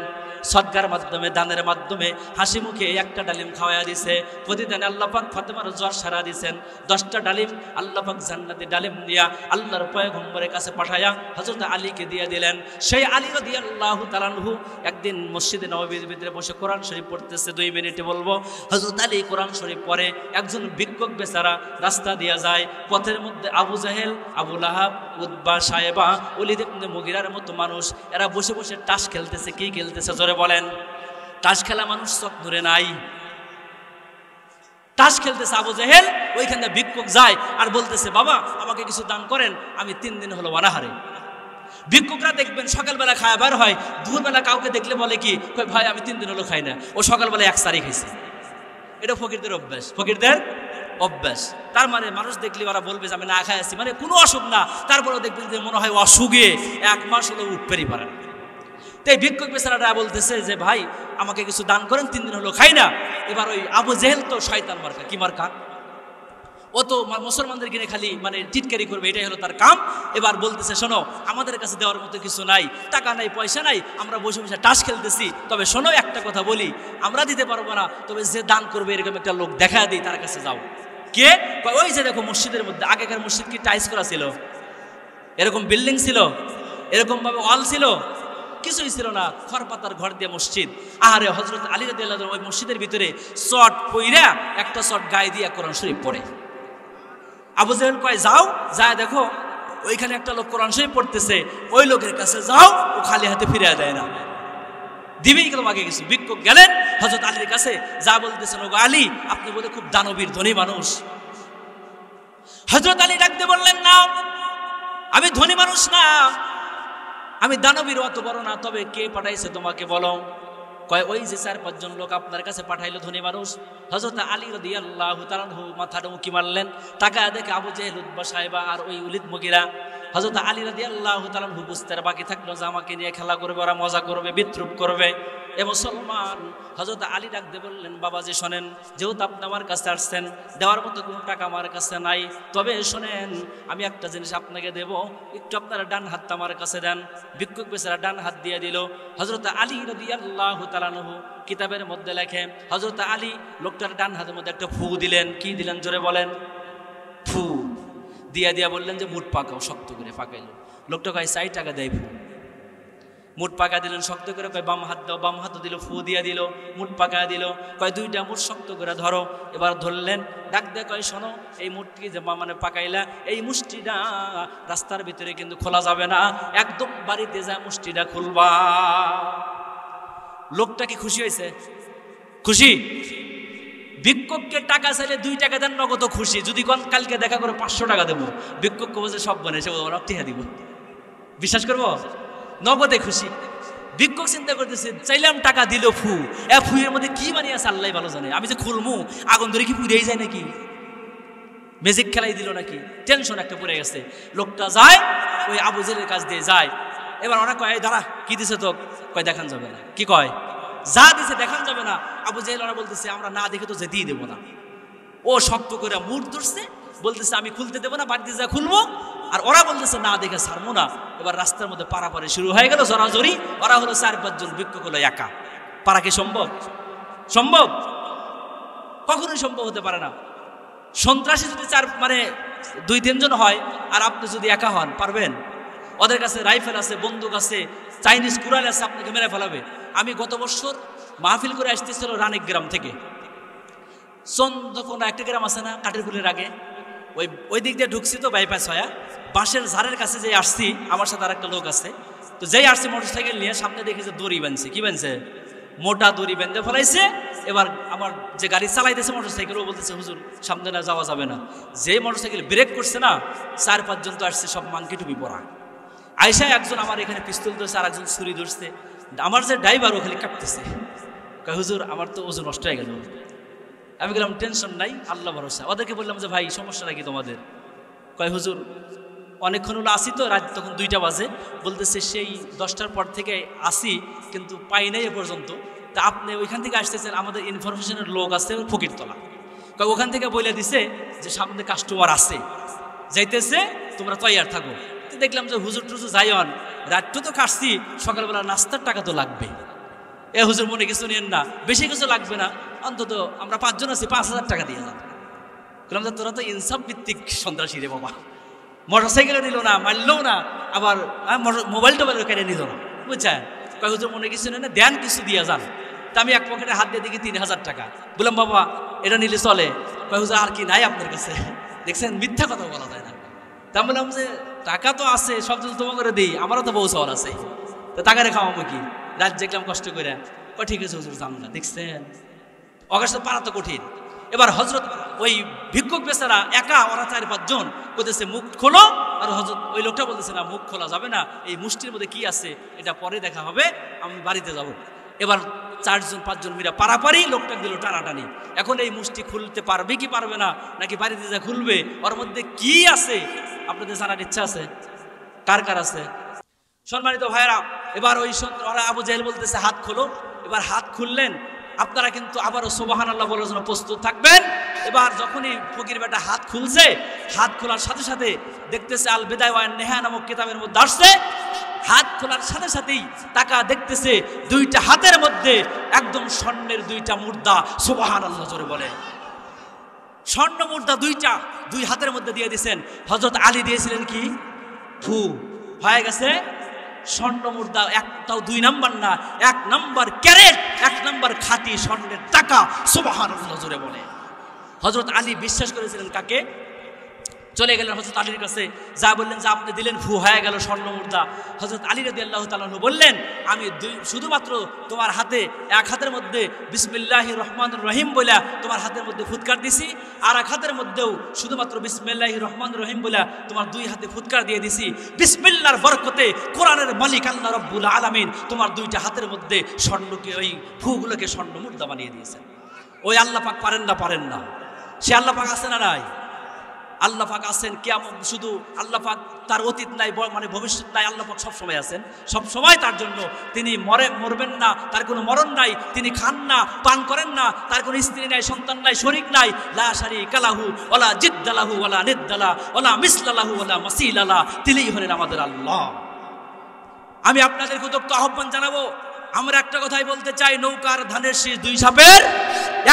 সদকার মাধ্যমে, দানের মাধ্যমে, হাসি মুখে একটা ডালিম খাওয়ায়া দিছে। প্রতিদিন আল্লাহ পাক ফাতেমার জ্বর সারা দিয়েছেন। 10টা ডালিম আল্লাহ পাক জান্নাতি ডালিম দিয়া আল্লাহর পয়গম্বরের কাছে পাঠায়া হযরত আলীকে দিয়ে দিলেন। সেই আলী রাদিয়াল্লাহু তাআলা আনহু একদিন মসজিদে নববীর ভিতরে বসে কোরআন শরীফ পড়তেছে। 2 মিনিটে বলবো। হযরত আলী কোরআন শরীফ পড়ে, একজন ভিক্ষুক বেচারা রাস্তা দিয়া যায়। পথের মধ্যে আবু জাহেল, আবু লাহাব, উতবা, সায়েবা, ওলীদ ইবনে মুগিরার মতো মানুষ, এরা বসে বসে তাস খেলতেছে। কি খেলতেছে জোরে বলেন? তাস খেলা মানুষ চোখ ধরে নাই। তাস খেলতেছে আবু জাহেল, ওইখানে ভিক্ষুক যায় আর বলতেছে, বাবা আমাকে কিছু দান করেন, আমি 3 দিন হলো অনাহারে। ভিক্ষুকরা দেখবেন সকালবেলা খায় বার হয়, দুপুরবেলা কাউকে দেখলে বলে কি, কই ভাই আমি 3 দিন হলো খাই না, ও সকালবেলা 1 সারি খাইছে। এটা ফকিরদের অভ্যাস, ফকিরদের অভ্যাস। তার মানে মানুষ দেখলে ওরা বলবে যে আমি না খাই আছি, মানে কোনো অসুখ না, তারপরেও দেখবেন যে মনে হয় অসুখে 1 মাস হলো উঠতেই পারে না। তাই ভিক্ষুক বেচারাটা বলতেছে যে ভাই আমাকে কিছু দান করেন, 3 দিন হলো খাই না। এবার ওই আবু জেহেল তো শয়তান মার্কা, কি মার্কা, ও তো মুসলমানদের কিনে খালি মানে টিটকারি করবে, এটাই হলো তার কাম। এবার বলতেছে, শোনো আমাদের কাছে দেওয়ার মতো কিছু নাই, টাকা নাই, পয়সা নাই, আমরা বসে বসে তাস খেলতেছি। তবে শোনো একটা কথা বলি, আমরা দিতে পারবো না, তবে যে দান করবে এরকম একটা লোক দেখা দিই, তার কাছে যাও। কে? ওই যে দেখো মসজিদের মধ্যে, আগেকার মসজিদ কি টাইলস করা ছিল? এরকম বিল্ডিং ছিল? এরকম ভাবে ওয়াল ছিল? কিছুই ছিল না, খড়পাতার ঘর দিয়ে মসজিদ। আরে হযরত আলী রাদিয়াল্লাহু তাআলা ওই মসজিদের ভিতরে চট পইরা একটা চট গায়ে দিয়ে কোরআন শরীফ পড়ে। আবু জাহেল কয় যাও, যায় দেখো ওইখানে একটা লোক কোরআন শরীফ পড়তেছে, ওই লোকের কাছে যাও, ও খালি হাতে ফিরে দেয় না, দিবেই কেন আগে কিছু। ভিক্ষুক গেলেন হযরত আলীর কাছে, যা বলতেছেন, ওগো আলী আপনি বলে খুব দানবীর ধনী মানুষ। হযরত আলী ডাকতে বললেন, না আমি ধনী মানুষ না, আমি দানবীর অত বড় না, তবে কে পাঠাইছে তোমাকে বলো। কয় ওই যে 4-5 জন লোক আপনার কাছে পাঠাইলো ধনী মানুষ। হযরত আলী রাদিয়াল্লাহু তাআলা মাথাটা উঁকি মারলেন, তাকায় দেখে আবু জাহেল, উতবা, সাইবা আর ওই ওলীদ মুগিরা। হযরত আলী রাদিয়াল্লাহু তাআলা বুঝতে বাকি থাকলো যে আমাকে নিয়ে খেলা করবে, ওরা মজা করবে, বিদ্রুপ করবে। এ মুসলমান হযরত আলী ডাক দিয়ে বললেন, বাবাজি শোনেন, যেহেতু আপনি আমার কাছে আসছেন, দেওয়ার মতো কোনো টাকা আমার কাছে নাই, তবে শোনেন আমি একটা জিনিস আপনাকে দেব, একটু আপনারা ডান হাতটা আমার কাছে দেন। ভিক্ষুক বেচারা ডান হাত দিয়ে দিল। হযরত আলী রাদিয়াল্লাহু তাআলা আনহু কিতাবের মধ্যে লেখে, হযরত আলী লোকটার ডান হাতের মধ্যে একটা ফু দিলেন। কি দিলেন জোরে বলেন? ফু দিয়া দিয়া বললেন যে মুঠ পাকাও, শক্ত করে পাকাইল। লোকটা কয় 4 টাকা দেয় ফু। মুঠ পাকা দিলেন শক্ত করে, কয় বাম হাত দাও, বাম হাতও দিল, ফু দিয়া দিল, মুঠ পাকা দিল। কয় 2টা মুঠ শক্ত করে ধরো। এবার ধরলেন, ডাক দিয়ে কয় শোনো, এই মুঠটি যে মানে পাকাইলা, এই মুষ্টিটা রাস্তার ভিতরে কিন্তু খোলা যাবে না, একদম বাড়িতে যা মুষ্টিটা খুলবা। লোকটা কি খুশি হয়েছে? খুশি? ভিক্ষুককে টাকা চাইলে 2 টাকা দেন, নগদ খুশি। যদি কালকে দেখা করে 500 টাকা দেবো, ভিক্ষুককে বলছে সব বনে সে টিহা দিব, বিশ্বাস করবো? নগদে খুশি। ভিক্ষুক চিন্তা করতেছে, চাইলাম টাকা দিল ফু, ফুয়ের মধ্যে কি মানি আছে আল্লাহ ভালো জানে, আমি যে খুলমু আগুন ধরে কি পুড়েই যায় নাকি, ম্যাজিক খেলাই দিল নাকি, টেনশন একটা পড়ে গেছে। লোকটা যায় ওই আবু জেহেলের কাছ দিয়ে যায়। এবার ওরা কয় দাঁড়া, কি দিছে তো? কয় দেখান যাবে না। কি কয়? যা দিছে দেখান যাবে না। আবু জেহেল ওরা বলতেছে আমরা না দেখে তো যেতেই দেবো না। ও শক্ত করে মুঠ ধরছে, বলতেছে আমি খুলতে দেবো না, বাড়িতে যা খুলবো। আর ওরা বলতেছে না দেখে ছাড়বো না। এবার রাস্তার মধ্যে পারাপারি শুরু হয়ে গেল, জড়াজড়ি। ওরা হলো 4-5 জন, ভিক্ষুক হলো একা। পারা কি সম্ভব? সম্ভব? কখনোই সম্ভব হতে পারে না। সন্ত্রাসী যদি 2-3 জন হয় আর আপনি যদি একা হন, পারবেন? ওদের কাছে রাইফেল আছে, বন্দুক আছে, চাইনিজ কুড়াল আছে, আপনাকে মেরে ফেলাবে। আমি গত বছর মাহফিল করে আসতেছিল রানিক গ্রাম থেকে, চন্দ্রকোনা একটা গ্রাম আছে না কাঠেরপুলের আগে, ওই দিক দিয়ে ঢুকছি তো বাইপাস হয়ে, বাঁশের ঝাড়ের কাছে যে আসছি, আমার সাথে আর একটা লোক আছে, তো যেই আসছি মোটরসাইকেল নিয়ে, সামনে দেখি যে দড়ি বানছে। কি বানছে? মোটা দড়ি বেঁধে ফেলাইছে। এবার আমার যে গাড়ি চালাইতেছে মোটরসাইকেল, ও বলতেছে হুজুর সামনে না যাওয়া যাবে না। যে মোটরসাইকেল ব্রেক করছে না, 4-5 জন তো আসছে, সব মাংকি টুপি পরা। আয়সা একজন আমার এখানে পিস্তল ধরছে, আর একজন ছুরি ধরছে। আমার যে ড্রাইভার ও খালি কাঁপতেছে, কয় হুজুর আমার তো ওজন নষ্ট হয়ে গেল। আমি গেলাম টেনশন নাই, আল্লাহ ভরসা। ওদেরকে বললাম যে ভাই সমস্যা নাকি তোমাদের? কয় হুজুর অনেকক্ষণ হলো আসি তো, রাত তখন 2টা বাজে। বলতেছে সেই 10টার পর থেকে আসি কিন্তু পাই নাই এ পর্যন্ত। তা আপনি ওইখান থেকে আসতেছেন, আমাদের ইনফরমেশনের লোক আছে ফকিরতলা, কয় ওখান থেকে বলে দিছে যে সামনে কাস্টমার আছে, যাইতেছে, তোমরা তৈয়ার থাকো। তো দেখলাম যে হুজুর টুজুর যাইন, রাতটা তো কাটছি, সকালবেলা নাস্তার টাকা তো লাগবে। এ হুজুর মনে কিছু নিয়েন না, বেশি কিছু লাগবে না, অন্তত আমরা 5 জন আছি, 5000 টাকা দিয়ে যান। বললাম যে তোরা তো ইনসাফ ভিত্তিক সন্ত্রাসী রে বাবা, মোটরসাইকেলও নিল না, মারলেও না, আবার মোবাইল টোবাইলও কেড়ে নিল না, বুঝছেন? কয় হুজুর মনে কিছু নেই না, দেন কিছু দিয়ে যান। তা আমি এক পকেটে হাত দিয়ে দেখি 3000 টাকা। বললাম বাবা এটা নিলে চলে? কয় হুজুর আর কি নাই আপনার কাছে? দেখছেন মিথ্যা কথা বলা যায় না। তা বললাম যে টাকা তো আছে, সব কিছু তোমাকে করে দিই, আমারও তো বউ সওয়াল আছে, তো টাকা রেখা আমাকে কি? রাত দেখলাম কষ্ট করে। কয় ঠিক আছে হুজুর যান না। দেখছেন অগাস্ট পারা তো কঠিন। এবার হজরত ওই ভিক্ষুক বেচারা একা, ওরা 4-5 জন বলতেছে মুখ খোলো, আর হজরত ওই লোকটা বলতেছে না মুখ খোলা যাবে না, এই মুষ্টির মধ্যে কি আছে এটা পরে দেখা হবে, আমি বাড়িতে যাব। এবার 4-5 জন মিলে পারাপারি লোকটা দিল টানাটানি। এখন এই মুষ্টি খুলতে পারবে কি পারবে না, নাকি বাড়িতে যা খুলবে, ওর মধ্যে কি আছে আপনাদের জানার ইচ্ছা আছে? কার কার আছে? সম্মানিত ভাইরা, এবার ওই ওরা আবু জাহেল বলতেছে হাত খোলো। এবার হাত খুললেন। আপনারা কিন্তু আবারও সুবহানাল্লাহ বলার জন্য প্রস্তুত থাকবেন। এবার যখনই ফকির বেটা হাত খুলছে, হাত খোলার সাথে সাথে দেখতেছে আল বিদায় ওয়ান নেহা নামক কিতাবের মধ্যে আসছে, হাত খোলার সাথে সাথেই টাকা দেখতেছে 2টা হাতের মধ্যে একদম স্বর্ণের 2টা মুদ্রা। সুবহানাল্লাহ জোরে বলে। স্বর্ণ মুদ্রা 2টা 2 হাতের মধ্যে দিয়ে দিয়েছেন। হযরত আলী দিয়েছিলেন কি? ফু। হয়ে গেছে স্বর্ণ মুদ্রা, একটাও 2 নাম্বার না, 1 নাম্বার ক্যারেট, 1 নাম্বার খাঁটি স্বর্ণের টাকা। সুবহানাল্লাহ জোরে বলে। হযরত আলী বিশ্বাস করেছিলেন কাকে? চলে গেলেন হযরত আলীর কাছে, যা বললেন যে আপনি দিলেন, ফু হয়ে গেল স্বর্ণ মুদ্রা। হযরত আলী রাদিয়াল্লাহু তাআলা বললেন আমি শুধুমাত্র তোমার হাতে, 1 হাতের মধ্যে বিসমিল্লাহির রহমানির রহিম বলে তোমার হাতের মধ্যে ফুৎকার দিছি, আর 1 হাতের মধ্যেও শুধুমাত্র বিসমিল্লাহির রহমানির রহিম বলে তোমার 2 হাতে ফুৎকার দিয়ে দিছি। বিসমিল্লাহর বরকতে কোরআনের মালিক আল্লাহ রাব্বুল আলামিন তোমার 2টা হাতের মধ্যে স্বর্ণকে, ওই ফুগুলোকে স্বর্ণ মুদ্রা বানিয়ে দিয়েছেন। ওই আল্লাহ পাক পারেন না? পারেন না? সে আল্লাহ পাক আছে না নাই? আল্লাহ পাক আছেন। কিয়ামত শুধু আল্লাহ পাক, তার অতীত নাই মানে ভবিষ্যৎ নাই, আল্লাহ পাক সব সময় আছেন, সব সময় তার জন্য। তিনি মরবেন না, তার কোনো মরণ নাই। তিনি খান না, পান করেন না, তার কোনো স্ত্রী নাই, সন্তান নাই, শরীক নাই। লা শারীকা লাহু ওয়ালা জিদ্দা লাহু ওয়ালা নিদ্দা লাহু ওয়ালা মিসলা লাহু ওয়ালা মাসিলা লাহু। তিনিই হলেন আমাদের আল্লাহ। আমি আপনাদেরকে উদ্যত আহ্বান জানাবো, আমরা একটা কথাই বলতে চাই, নৌকার ধানের শীষ 2 সাপের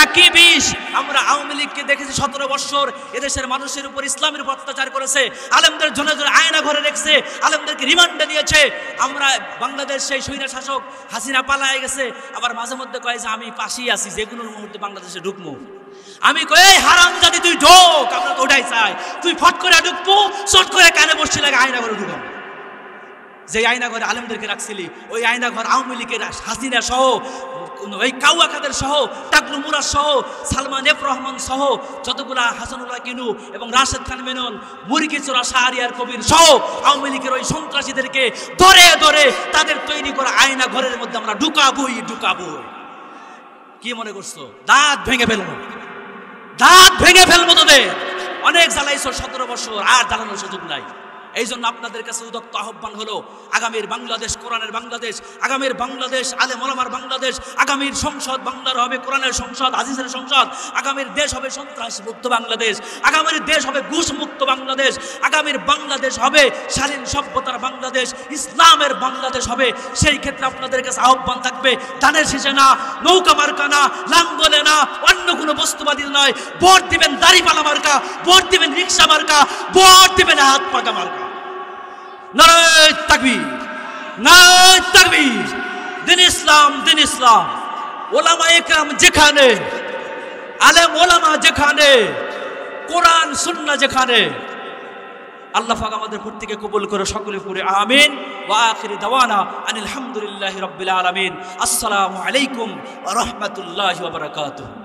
একই বিষ। আমরা আওয়ামী লীগকে দেখেছি 17 বছর এদেশের মানুষের উপর, ইসলামের উপর অত্যাচার করেছে, আলেমদের জন্য আয়না ঘরে রেখেছে, আলেমদেরকে রিমান্ডে নিয়েছে। আমরা বাংলাদেশ সেই স্বৈর শাসক হাসিনা পালায় গেছে, আবার মাঝে মধ্যে কয় যে আমি পাশেই আছি, যে কোনো মুহূর্তে বাংলাদেশে ঢুকবো। আমি কই এই হারামজাদি তুই ঢোক, আমরা তো ওটাই চাই। তুই ফট করে ঢুকবো, চট করে কানে বসছি লাগে আয়না ঘরে ঢুকাবো। যে আয়না ঘরে আলেমদেরকে রাখছিলি, ওই আয়না ঘর আওয়ামী লীগের হাসিনা সহ, ওই কাউয়া কাদের সহ, টাকলু মুরাদ সহ, সালমান এফ রহমান সহ, যতগুলা হাসানুল্লাহ কিনু এবং রাশেদ খান মেনন, মুরগি চোরা শাহরিয়ার কবির সহ আওয়ামী লীগের ওই সন্ত্রাসীদেরকে ধরে ধরে তাদের তৈরি করা আয়না ঘরের মধ্যে আমরা ঢুকাবই ঢুকাবো। কি মনে করছো দাঁত ভেঙে ফেলবো? দাঁত ভেঙে ফেলবো তোদের। অনেক জ্বালাইছো 17 বছর, আর জ্বালানোর সুযোগ নাই। এই জন্য আপনাদের কাছে উদ্যত আহ্বান হলো, আগামীর বাংলাদেশ কোরআনের বাংলাদেশ, আগামীর বাংলাদেশ আলেম ওলামার বাংলাদেশ, আগামীর সংসদ বাংলার হবে কোরআনের সংসদ, হাদিসের সংসদ, আগামীর দেশ হবে সন্ত্রাস মুক্ত বাংলাদেশ, আগামীর দেশ হবে ঘুষ মুক্ত বাংলাদেশ, আগামীর বাংলাদেশ হবে স্বাধীন সভ্যতার বাংলাদেশ, ইসলামের বাংলাদেশ হবে। সেই ক্ষেত্রে আপনাদের কাছে আহ্বান থাকবে, ধানের শীষে না, নৌকা মার্কা না, লাঙ্গলে না, অন্য কোনো বস্তুবাদী নয়, ভোট দিবেন দাড়িপাল্লা মার্কা, ভোট দিবেন রিক্সা মার্কা, ভোট দিবেন হাত পাকা মার্কা। নারায়ে তাকবীর, নারায়ে তাকবীর। দিন ইসলাম, দিন ইসলাম। ওলামায়ে কেরাম যেখানে, আলেম ওলামা যেখানে, কোরআন সুন্নাহ যেখানে, আল্লাহ পাক আমাদের প্রত্যেককে কবুল করে সকলে পড়ে আমিন। ওয়া আখিরি দাওয়ানা আনিল হামদুলিল্লাহি রাব্বিল আলামিন। আসসালামু আলাইকুম ওয়া রাহমাতুল্লাহি ওয়া বারাকাতুহু।